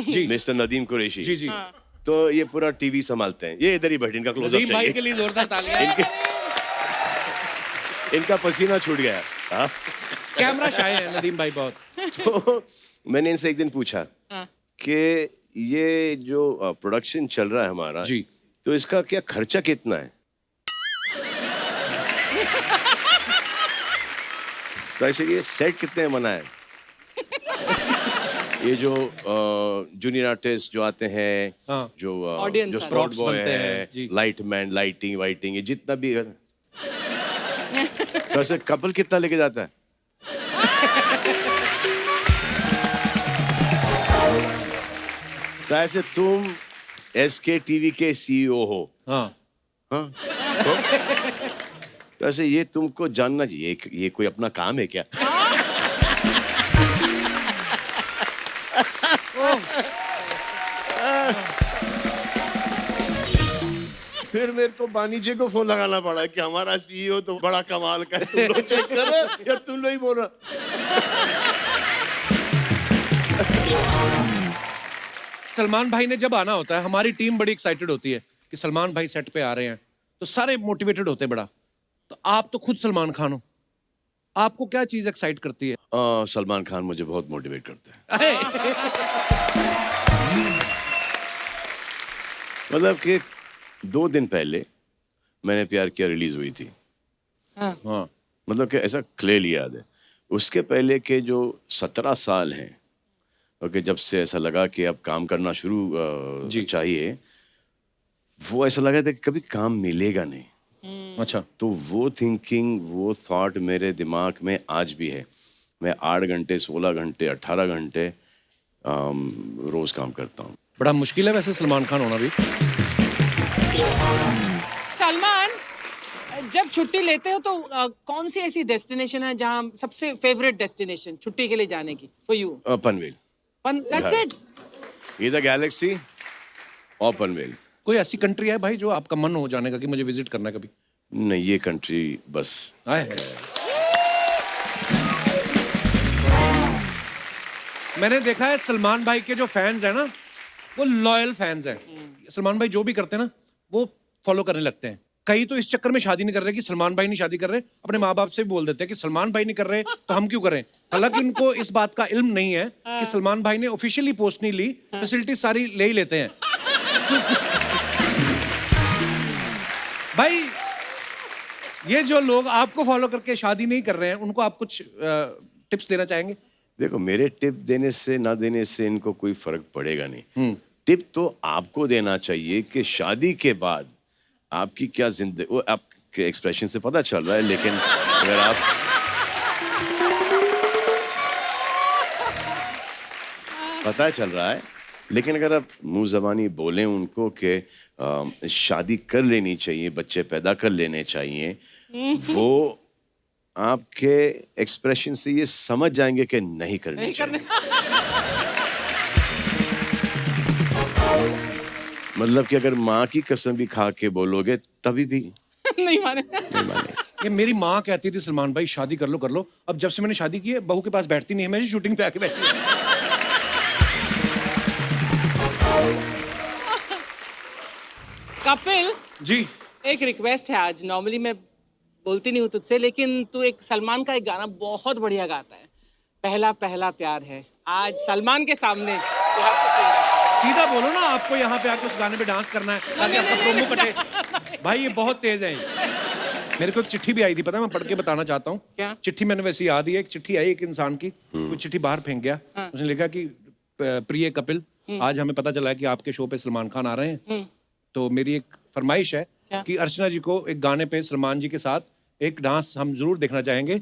जी। मिस्टर नदीम कुरैशी जी जी। तो ये पूरा टीवी संभालते हैं। ये इधर ही बैठे, इनका क्लोजअप नदीम भाई के चाहिए। लिए जोरदार तालियां। इनका पसीना छूट गया। हाँ? कैमरा शाय है नदीम भाई बहुत। तो मैंने इनसे एक दिन पूछा कि ये जो प्रोडक्शन चल रहा है हमारा जी, तो इसका क्या खर्चा कितना है। तो ऐसे ये सेट कितने बना है, ये जो जूनियर आर्टिस्ट जो आते हैं, हाँ। जो Audience जो आते स्पॉट हैं। बॉय बनते हैं, है, जी। लाइट मैन, लाइटिंग वाइटिंग, ये जितना भी है। तो ऐसे कपल कितना लेके जाता है। तो ऐसे तुम SK टीवी के सीईओ हो, हाँ हाँ? तो ऐसे ये तुमको जानना चाहिए, ये कोई अपना काम है क्या। फिर मेरे को वाणिज्य को फोन लगाना पड़ा कि हमारा सीईओ तो बड़ा कमाल का है, तुम लोग चेक करो या तुम लोग ही बोल रहा। सलमान भाई ने जब आना होता है, हमारी टीम बड़ी एक्साइटेड होती है कि सलमान भाई सेट पे आ रहे हैं, तो सारे मोटिवेटेड होते हैं बड़ा। तो आप तो खुद सलमान खान हो, आपको क्या चीज एक्साइट करती है? सलमान खान मुझे बहुत मोटिवेट करता है। मतलब कि 2 दिन पहले मैंने प्यार किया रिलीज हुई थी। हाँ मतलब कि ऐसा क्लियरली याद है। उसके पहले के जो 17 साल हैं, ओके, जब से ऐसा लगा कि अब काम करना शुरू चाहिए, वो ऐसा लगा था कि कभी काम मिलेगा नहीं। अच्छा। तो वो थिंकिंग, वो थॉट मेरे दिमाग में आज भी है। मैं 8 घंटे, 16 घंटे, 18 घंटे रोज काम करता हूँ। बड़ा मुश्किल है वैसे सलमान खान होना भी। सलमान, जब छुट्टी लेते हो तो कौन सी ऐसी डेस्टिनेशन है जहाँ सबसे फेवरेट डेस्टिनेशन छुट्टी के लिए जाने की for you? Panvel, that's it? इधर गैलेक्सी और पनवेल। कोई ऐसी कंट्री है भाई जो आपका मन हो जाने का कि मुझे विजिट करना है कभी? नहीं, ये कंट्री बस। आए मैंने देखा है सलमान भाई के जो फैंस हैं ना, वो लॉयल फैंस हैं। सलमान भाई जो भी करते हैं ना, वो फॉलो करने लगते हैं। कई तो इस चक्कर में शादी नहीं कर रहे कि सलमान भाई नहीं शादी कर रहे, अपने माँ बाप से भी बोल देते हैं कि सलमान भाई नहीं कर रहे तो हम क्यों करें। हालांकि उनको इस बात का इल्म नहीं है कि सलमान भाई ने ऑफिशियली पोस्ट नहीं ली, फैसिलिटी सारी ले ही लेते हैं। भाई ये जो लोग आपको फॉलो करके शादी नहीं कर रहे हैं, उनको आप कुछ टिप्स देना चाहेंगे? देखो, मेरे टिप देने से ना देने से इनको कोई फर्क पड़ेगा नहीं। टिप तो आपको देना चाहिए कि शादी के बाद आपकी क्या जिंदगी, वो आपके एक्सप्रेशन से पता चल रहा है, लेकिन अगर आप पता चल रहा है, लेकिन अगर आप मुंह जबानी बोलें उनको कि शादी कर लेनी चाहिए, बच्चे पैदा कर लेने चाहिए, वो आपके एक्सप्रेशन से ये समझ जाएंगे कि नहीं करनी चाहिए। मतलब कि अगर माँ की कसम भी खा के बोलोगे तभी भी नहीं माने। नहीं मानेंगे। ये मेरी माँ कहती थी सलमान भाई शादी कर लो कर लो। अब जब से मैंने शादी की है बहू के पास बैठती नहीं है, मेरी शूटिंग पे आके बैठी है। कपिल, जी एक रिक्वेस्ट है आज। नॉर्मली मैं बोलती नहीं हूँ तुझसे, लेकिन तू एक सलमान का एक गाना बहुत बढ़िया गाता है, पहला पहला प्यार है। आज सलमान के सामने you have to sing that song. सीधा बोलो ना, आपको यहाँ पे आके उस गाने पे डांस करना है ताकि आपका प्रोमो कटे। भाई ये बहुत तेज है ये। मेरे को एक चिट्ठी भी आई थी, पता है, मैं पढ़ के बताना चाहता हूँ। क्या? चिट्ठी मैंने वैसे याद ही है। एक चिट्ठी आई एक इंसान की, वो चिट्ठी बाहर फेंक गया। उसने लिखा कि प्रिय कपिल, आज हमें पता चला है कि आपके शो पे सलमान खान आ रहे हैं, तो मेरी एक फरमाइश है कि अर्चना जी को एक गाने पे सलमान जी के साथ एक डांस हम जरूर देखना चाहेंगे।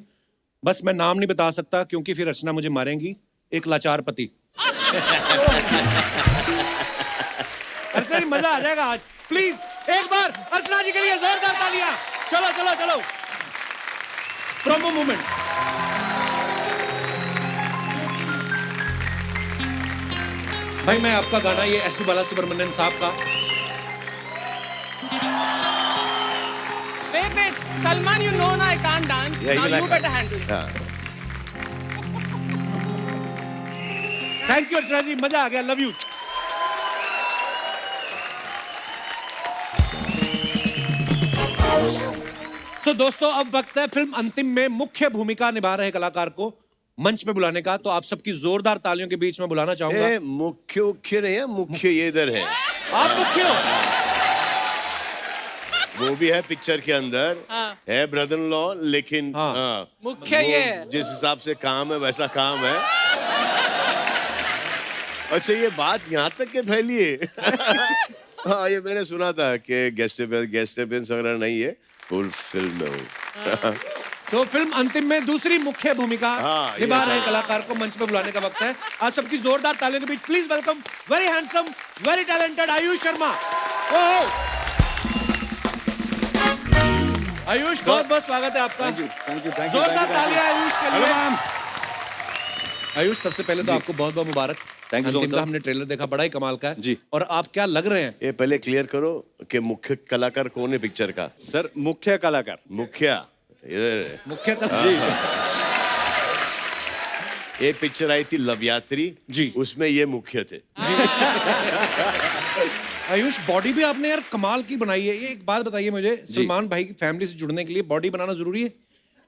बस मैं नाम नहीं बता सकता क्योंकि फिर अर्चना मुझे मारेंगी। एक लाचार पति। अर्चना जी मजा आ जाएगा आज। प्लीज एक बार अर्चना जी के लिए जोरदार तालियां। चलो चलो चलो, प्रोमो मूवमेंट। भाई मैं आपका गाना ये एस पी बालासुब्रमण्यम साहब का। Wait, Salman, you know now I can't dance. Yeah, Now even I you can't. better handle it. हाँ। थैंक यू अर्चना जी, मजा आ गया। Love you. So, दोस्तों अब वक्त है फिल्म अंतिम में मुख्य भूमिका निभा रहे कलाकार को मंच पे बुलाने का। तो आप सबकी जोरदार तालियों के बीच में बुलाना चाहूंगा। मुख्य नहीं है, मुख्य ये इधर है। आप मुख्य हो। वो भी है पिक्चर के अंदर, है ब्रदर इन लॉ, लेकिन हाँ, मुख्य वो ये है। जिस हिसाब से काम है वैसा काम है। अच्छा ये बात यहाँ तक के फैली है। हाँ ये मैंने सुना था कि गेस्ट अपीयरेंस वगैरह नहीं है, फुल फिल्म में हूँ। तो फिल्म अंतिम में दूसरी मुख्य भूमिका हाँ, निभा ये रहे हाँ। कलाकार को मंच पे बुलाने का वक्त है। आप सबकी जोरदार तालियों के बीच please welcome very handsome, very talented Ayush Sharma. Oh Ayush, बहुत बहुत स्वागत है आपका। थैंक यू जोरदार तालियां आयुष के लिए। आयुष सबसे पहले तो आपको बहुत बहुत मुबारक। Thank you so much, अंतिम का sir. हमने ट्रेलर देखा, बड़ा ही कमाल का है जी। और आप क्या लग रहे हैं? ये पहले क्लियर करो कि मुख्य कलाकार कौन है पिक्चर का। सर मुख्य कलाकार मुखिया इधर है। मुख्य एक पिक्चर आई थी लव यात्री जी, उसमें ये मुख्य थे। आयुष बॉडी भी आपने यार कमाल की बनाई है। ये एक बात बताइए मुझे, सलमान भाई की फैमिली से जुड़ने के लिए बॉडी बनाना जरूरी है?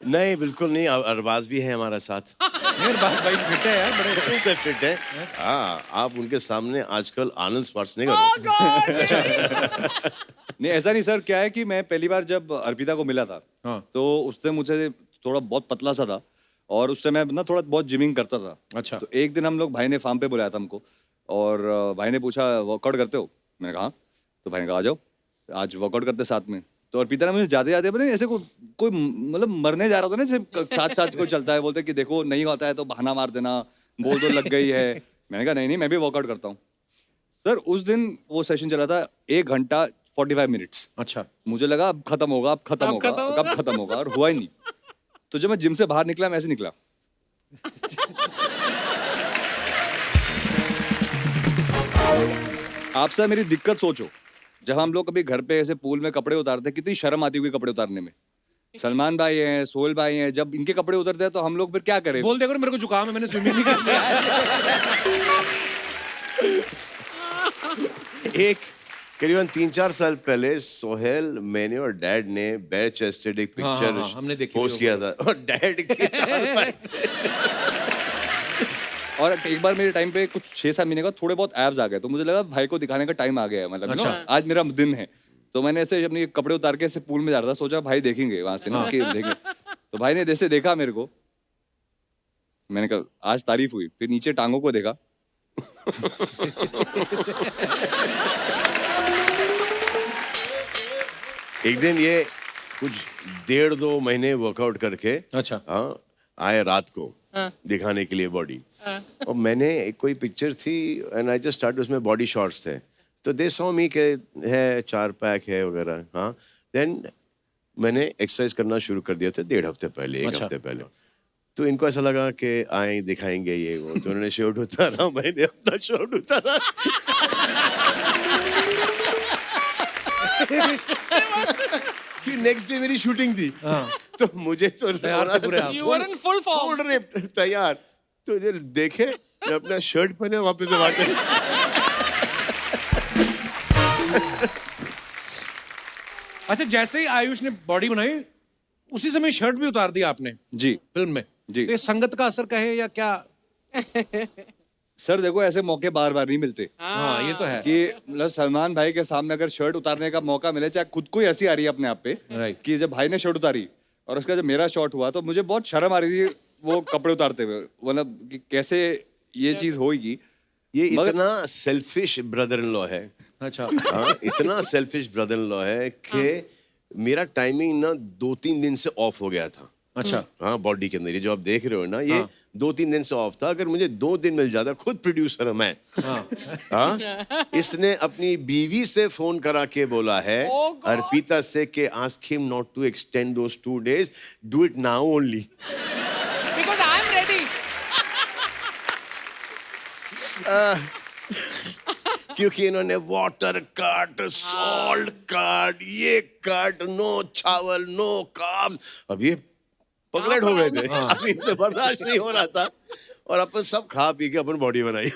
नहीं बिल्कुल नहीं, अरबाज भी है हमारा साथ। अरबाज भाई फिट है यार, बड़े से फिट है। हाँ आप उनके सामने आजकल आनंद श्वार्ज़नेगर हो। नहीं ऐसा नहीं सर, क्या है कि मैं पहली बार जब अर्पिता को मिला था तो उसने मुझे थोड़ा बहुत पतला सा था और उस टाइम मैं ना थोड़ा बहुत जिमिंग करता था। अच्छा। तो एक दिन हम लोग, भाई ने फार्म पे बुलाया था हमको और भाई ने पूछा वर्कआउट करते हो? मैंने कहा तो भाई ने कहा आ जाओ आज वर्कआउट करते साथ में। तो अर्पिता ने मुझे जाते जाते अपने ऐसे कोई मतलब मरने जा रहा था ना, ऐसे साथ साथ कोई चलता है, बोलते कि देखो नहीं होता है तो बहाना मार देना, बोल तो लग गई है। मैंने कहा नहीं मैं भी वर्कआउट करता हूँ। सर उस दिन वो सेशन चला था 1 घंटा 45 मिनट्स। अच्छा। मुझे लगा अब खत्म होगा, अब खत्म होगा, कब खत्म होगा, और हुआ ही नहीं। तो जब मैं जिम से बाहर निकला मैं ऐसे निकला। आप सर मेरी दिक्कत सोचो, जब हम लोग कभी घर पे ऐसे पूल में कपड़े उतारते हैं कितनी शर्म आती होगी कपड़े उतारने में। सलमान भाई हैं, सोहेल भाई हैं, जब इनके कपड़े उतरते हैं तो हम लोग फिर क्या करें? बोल दे करो मेरे को जुकाम है, मैंने स्विमिंग नहीं कर एक करीबन 3-4 साल पहले सोहेल, मैंने और डैड ने बेयर चेस्टेड एक पिक्चर हमने देखी पोस्ट किया था और डैड के 4 पाए थे। और एक बार मेरे टाइम पे कुछ 6-7 महीने का थोड़े बहुत एब्स आ गए तो मुझे लगा भाई को दिखाने का टाइम आ गया है, मतलब अच्छा। आज मेरा दिन है। तो मैंने ऐसे अपने कपड़े उतार के ऐसे पूल में जा रहा था, सोचा भाई देखेंगे वहां से ना कि देखेंगे। तो भाई ने जैसे देखा मेरे को, मैंने कहा आज तारीफ हुई, फिर नीचे टांगों को देखा। एक दिन ये कुछ 1.5-2 महीने वर्कआउट करके अच्छा। हाँ आए रात को दिखाने के लिए बॉडी, और मैंने कोई पिक्चर थी एंड आई जस्ट स्टार्ट, उसमें बॉडी शॉट्स थे, तो दे सॉ मी के है 4 पैक है वगैरह, हाँ। देन मैंने एक्सरसाइज करना शुरू कर दिया था 1.5 हफ्ते पहले, 1 हफ्ते पहले। तो इनको ऐसा लगा कि आए दिखाएंगे ये वो, तो उन्होंने शर्ट उतारा, मैंने अपना शर्ट उतारा। फिर नेक्स्ट डे मेरी शूटिंग थी, तो मुझे तो You were in full form. full ripped, तैयार, तो जो देखे मैं अपना शर्ट पहने वापस से बाहर। अच्छा, जैसे ही आयुष ने बॉडी बनाई उसी समय शर्ट भी उतार दिया आपने जी फिल्म में। जी। तो ये संगत का असर कहे या क्या? सर देखो, ऐसे मौके बार बार नहीं मिलते हाँ, ये तो है कि मतलब सलमान भाई के सामने अगर शर्ट उतारने का मौका मिले, चाहे खुद को ही हंसी आ रही है अपने आप पे, Right. कि जब भाई ने शर्ट उतारी और उसका जब मेरा शॉट हुआ तो मुझे बहुत शर्म आ रही थी वो कपड़े उतारते हुए, मतलब कि कैसे ये चीज होगी। ये इतना सेल्फिश ब्रदर इन लॉ है। अच्छा। हाँ, इतना सेल्फिश ब्रदर इन लॉ है कि मेरा टाइमिंग ना 2-3 दिन से ऑफ हो गया था। अच्छा। हाँ, बॉडी के अंदर ये जो आप देख रहे हो ना, ये 2-3 दिन से ऑफ था। अगर मुझे 2 दिन मिल जाता, खुद प्रोड्यूसर हूं मैं। हाँ, इसने अपनी बीवी से फोन करा के बोला है अर्पिता से कि ask him not to extend those 2 days, do it now only. Because I am ready. क्योंकि इन्होंने वाटर कट, सॉल्ट कट, ये कट, नो चावल, नो कार्ब, अब ये पगलेट हो गए थे। अब इनसे बर्दाश्त नहीं हो रहा था, और अपन सब खा पी के अपन बॉडी बनाई।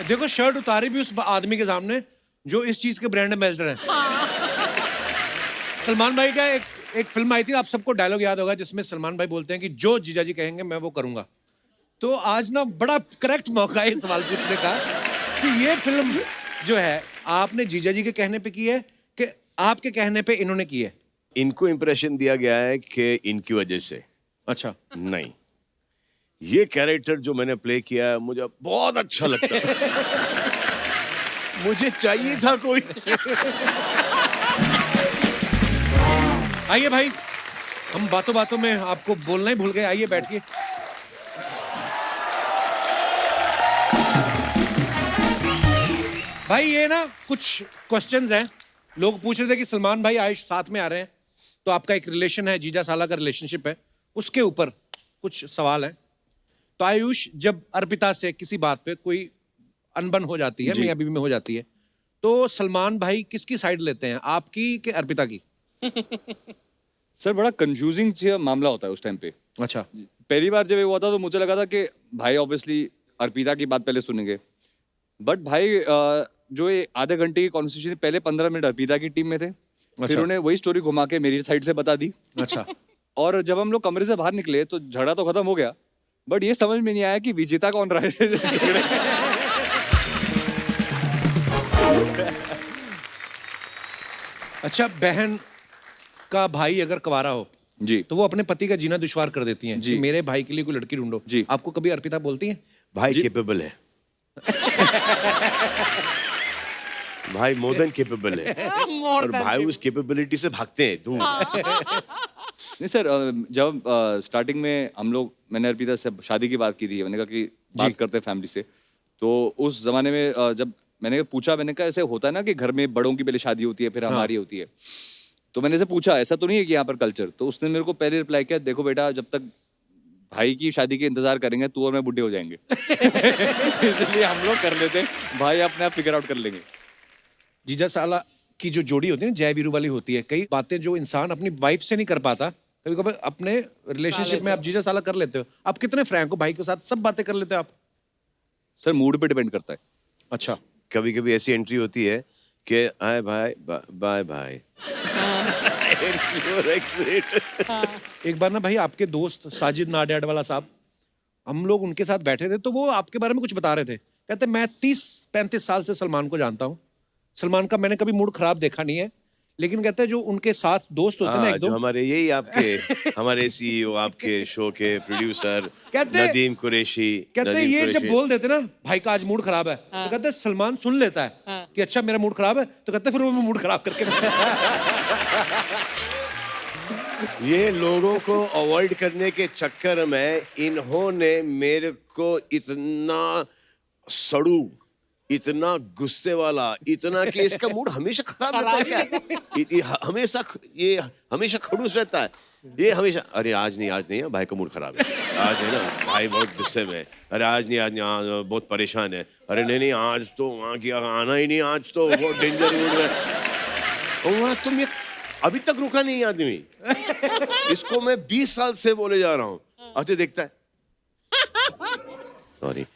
देखो, शर्ट उतारी भी उस आदमी के सामने जो इस चीज के ब्रांड एम्बेसडर हैं। सलमान भाई का एक फिल्म आई थी, आप सबको डायलॉग याद होगा, जिसमें सलमान भाई बोलते हैं कि जो जीजाजी कहेंगे मैं वो करूंगा। तो आज ना बड़ा करेक्ट मौका है सवाल पूछने का कि ये फिल्म जो है आपने जीजाजी के कहने पे की है कि आपके कहने पे इन्होंने की है? इनको इंप्रेशन दिया गया है कि इनकी वजह से। अच्छा। नहीं, ये कैरेक्टर जो मैंने प्ले किया है मुझे बहुत अच्छा लगता है। मुझे चाहिए था कोई। आइए भाई, हम बातों बातों में आपको बोलना ही भूल गए, आइए बैठिए। भाई ये ना कुछ क्वेश्चंस हैं, लोग पूछ रहे थे कि सलमान भाई आयुष साथ में आ रहे हैं, तो आपका एक रिलेशन है, जीजा साला का रिलेशनशिप है, उसके ऊपर कुछ सवाल हैं। तो आयुष, जब अर्पिता से किसी बात पे कोई अनबन हो जाती है, मियां बीवी में हो जाती है, तो सलमान भाई किसकी साइड लेते हैं, आपकी कि अर्पिता की? सर बड़ा कंफ्यूजिंग मामला होता है उस टाइम पे। अच्छा। पहली बार जब ये हुआ था तो मुझे लगा था कि भाई ऑब्वियसली अर्पिता की बात पहले सुनेंगे, बट भाई जो ये आधे घंटे की कॉन्वर्सेशन पहले 15 मिनट अर्पिता की टीम में थे, फिर उन्हें वही स्टोरी घुमा के मेरी साइड से बता दी। अच्छा। और जब हम लोग कमरे से बाहर निकले तो झगड़ा तो खत्म हो गया, बट ये समझ में नहीं आया कि विजेता कौन रहा है झगड़े। अच्छा, बहन का भाई अगर कुंवारा हो जी तो वो अपने पति का जीना दुश्वार कर देती हैं जी। कि मेरे भाई के लिए कोई लड़की ढूंढो। जी। आपको कभी अर्पिता बोलती हैं? भाई केपेबल है। भाई मोर देन केपेबल है, और भाई उस कैपेबिलिटी से भागते हैं दूर। नहीं सर, जब स्टार्टिंग में हम लोग, मैंने अर्पिता से शादी की बात की थी, मैंने कहा कि बात करते हैं फैमिली से, तो उस जमाने में जब मैंने पूछा, मैंने कहा ऐसे होता है ना कि घर में बड़ों की पहले शादी होती है फिर हमारी होती है, तो मैंने ऐसे पूछा ऐसा तो नहीं है कि यहाँ पर कल्चर, तो उसने मेरे को पहले रिप्लाई किया, देखो बेटा जब तक भाई की शादी के इंतजार करेंगे तू और मैं बुढ़े हो जाएंगे। इसलिए हम लोग कर लेते हैं, भाई अपने आप फिगर आउट कर लेंगे। जीजा साला की जो जोड़ी होती है ना, जय वीरू वाली होती है, कई बातें जो इंसान अपनी वाइफ से नहीं कर पाता, कभी कभी अपने रिलेशनशिप में आप जीजा साला कर लेते हो। आप कितने फ्रैंक हो, भाई के साथ सब बातें कर लेते हो आप? सर मूड पे डिपेंड करता है। अच्छा। कभी कभी ऐसी एंट्री होती है कि आए भाई बाय बाय। एक बार ना भाई, आपके दोस्त साजिद नाडियाडवाला साहब, हम लोग उनके साथ बैठे थे, तो वो आपके बारे में कुछ बता रहे थे। कहते मैं 30-35 साल से सलमान को जानता हूँ, सलमान का मैंने कभी मूड खराब देखा नहीं है, लेकिन कहते हैं जो उनके साथ दोस्त होते हैं ना, एक दो हमारे यही आपके हमारे सीईओ, आपके शो के प्रोड्यूसर नदीम कुरैशी, कहते हैं ये जब बोल देते ना भाई का आज मूड खराब है, तो कहते हैं सलमान सुन लेता है कि अच्छा मेरा मूड खराब है, तो कहते हैं फिर वो मूड खराब करके ये लोगों को अवॉइड करने के चक्कर में इन्होंने मेरे को इतना सड़ू, इतना गुस्से वाला, इतना कि इसका मूड हमेशा खराब रहता है क्या? हमेशा खड़ूस रहता है ये हमेशा। अरे आज नहीं भाई का मूड खराब है, आज है ना भाई बहुत गुस्से में है। अरे आज नहीं बहुत परेशान है। अरे नहीं आज तो वहाँ की आना ही नहीं, आज तो बहुत डेंजर मूड में। और वहाँ तुम ये अभी तक रुका नहीं आदमी। इसको मैं 20 साल से बोले जा रहा हूँ। अच्छा देखता है सॉरी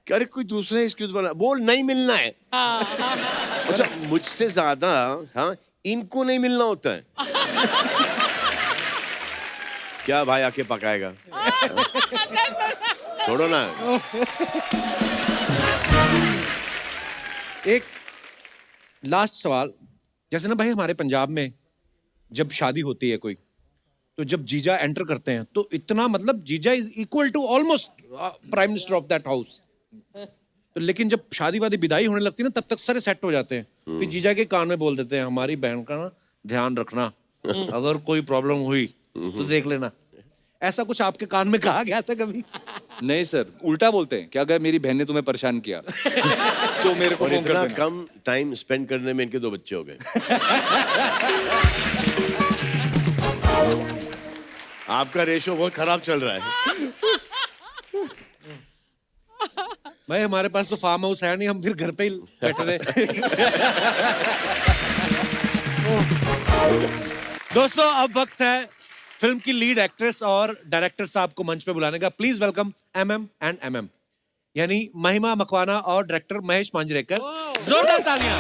अरे कोई दूसरा एक्सक्यूज बना बोल, नहीं मिलना है। अच्छा मुझसे ज्यादा हाँ इनको नहीं मिलना होता है। क्या भाई आके पकाएगा? छोड़ो ना। एक लास्ट सवाल, जैसे ना भाई हमारे पंजाब में जब शादी होती है कोई, तो जब जीजा एंटर करते हैं तो इतना मतलब जीजा is equal to almost prime minister of that house. तो लेकिन जब शादी वादी विदाई होने लगती है ना, तब तक सारे सेट हो जाते हैं। फिर जीजा के कान में बोल देते हैं हमारी बहन का ना ध्यान रखना, अगर कोई प्रॉब्लम हुई तो देख लेना। ऐसा कुछ आपके कान में कहा गया था कभी? नहीं सर, उल्टा बोलते हैं कि अगर मेरी बहन ने तुम्हें परेशान किया तो मेरे को और फोन कर इतना देना। कम टाइम स्पेंड करने में इनके 2 बच्चे हो गए। आपका रेशो बहुत खराब चल रहा है। भाई हमारे पास तो फार्म हाउस है नहीं, हम फिर घर पे ही बैठे रहे। दोस्तों अब वक्त है फिल्म की लीड एक्ट्रेस और डायरेक्टर साहब को मंच पे बुलाने का। Please welcome MM and MM, यानी महिमा मकवाना और डायरेक्टर महेश मांजरेकर। जोरदार तालियां।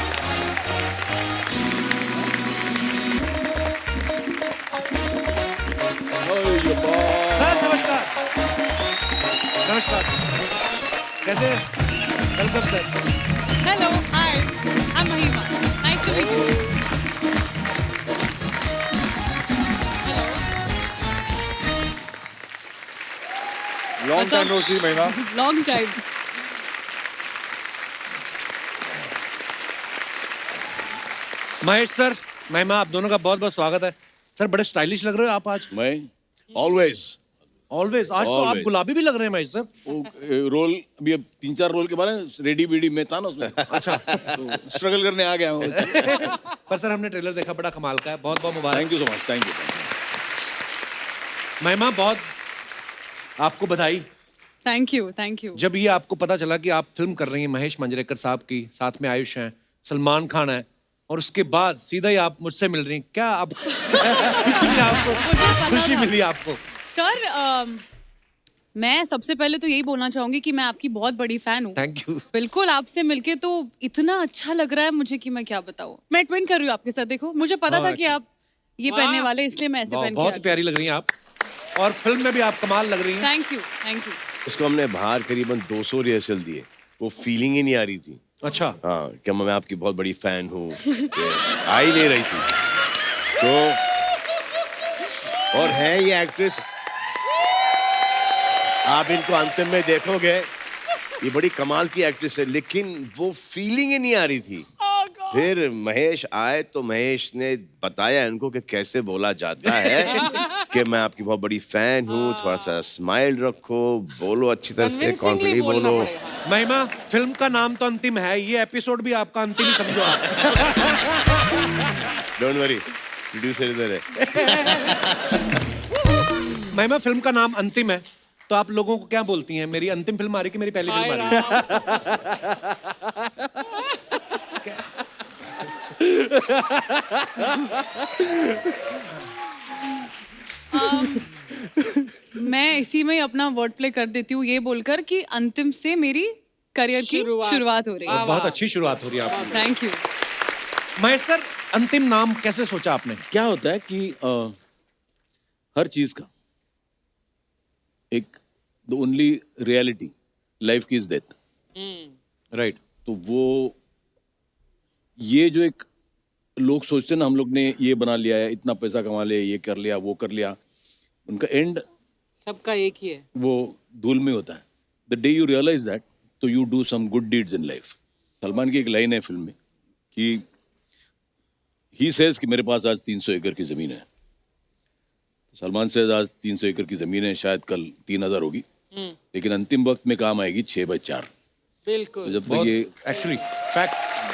सर नमस्कार। नमस्कार, कैसे? Welcome sir. Hello, hi, I'm Mahima. Nice to meet you. Long time no see Mahima. Long time. Mahesh sir, महिमा, आप दोनों का बहुत बहुत स्वागत है। सर बड़े स्टाइलिश लग रहे हो आप आज। मैं ऑलवेज ऑलवेज। आज तो आप Always. गुलाबी भी लग रहे हैं महेश सर। वो रोल अभी अब 3-4 रोल के बाद रेडी बीडी में था ना उसमें। अच्छा। तो स्ट्रगल करने आ गया हूँ। पर सर हमने ट्रेलर देखा, बड़ा कमाल का है। बहुत बहुत मुबारक। Thank you so much, thank you. Mahima बहुत आपको बधाई। Thank you, thank you. जब ये आपको पता चला कि आप फिल्म कर रही हैं महेश मांजरेकर साहब की, साथ में आयुष हैं, सलमान खान है, और उसके बाद सीधा ही आप मुझसे मिल रही हैं, क्या आप कितनी आपको खुशी मिली आपको? सर मैं सबसे पहले तो यही बोलना चाहूंगी कि मैं आपकी बहुत बड़ी फैन हूँ। Thank you. बिल्कुल, आपसे मिलके तो इतना अच्छा लग रहा है मुझे कि मैं क्या बताऊँ। मैं ट्विन कर रही हूँ आपके साथ। देखो मुझे पता था कि आप ये पहनने वाले, इसलिए मैं ऐसे पहन बहुत प्यारी लग रही हैं आप, और फिल्म में भी आप कमाल लग रही हैं। Thank you, thank you. इसको हमने बाहर करीबन 200 रिहर्सल दिए, वो फीलिंग ही नहीं आ रही थी। अच्छा। हाँ क्या मैं आपकी बहुत बड़ी फैन हूँ, आ ही नहीं रही थी। तो और है ये एक्ट्रेस, आप इनको अंतिम में देखोगे, ये बड़ी कमाल की एक्ट्रेस है, लेकिन वो फीलिंग ही नहीं आ रही थी। फिर महेश आए तो महेश ने बताया इनको कि कैसे बोला जाता है कि मैं आपकी बहुत बड़ी फैन हूँ, थोड़ा सा स्माइल रखो, बोलो अच्छी तरह से, कॉन्फिडेंटली बोलो। महिमा, फिल्म का नाम तो अंतिम है, ये एपिसोड भी आपका अंतिम ही समझो आप। डोंट वरी, प्रोड्यूसर इधर है। महिमा, फिल्म का नाम अंतिम है, तो आप लोगों को क्या बोलती हैं? मेरी अंतिम फिल्म आ रही कि मेरी पहली फिल्म आ रही है? मैं इसी में ही अपना वर्ड प्ले कर देती हूँ, ये बोलकर कि अंतिम से मेरी करियर की शुरुआत हो रही है। बहुत अच्छी शुरुआत हो रही है आपकी। Thank you. महेश सर, अंतिम नाम कैसे सोचा आपने? क्या होता है कि हर चीज का एक द ओनली रियलिटी लाइफ की इज डेथ, राइट? तो वो ये जो एक लोग सोचते हैं ना, हम लोग ने ये बना लिया है, इतना पैसा कमा लिया, ये कर लिया, वो कर लिया, उनका एंड सबका एक ही है, वो धूल में होता है। The day you realize that, तो you do some good deeds in life. Salman की एक लाइन है फिल्म में कि ही सेज कि मेरे पास आज 300 एकड़ की जमीन है, सलमान से आज 300 एकड़ की जमीन है, शायद कल 3000 होगी, लेकिन अंतिम वक्त में काम आएगी 6/4। बिल्कुल। जब तक ये एक्चुअली फैक्ट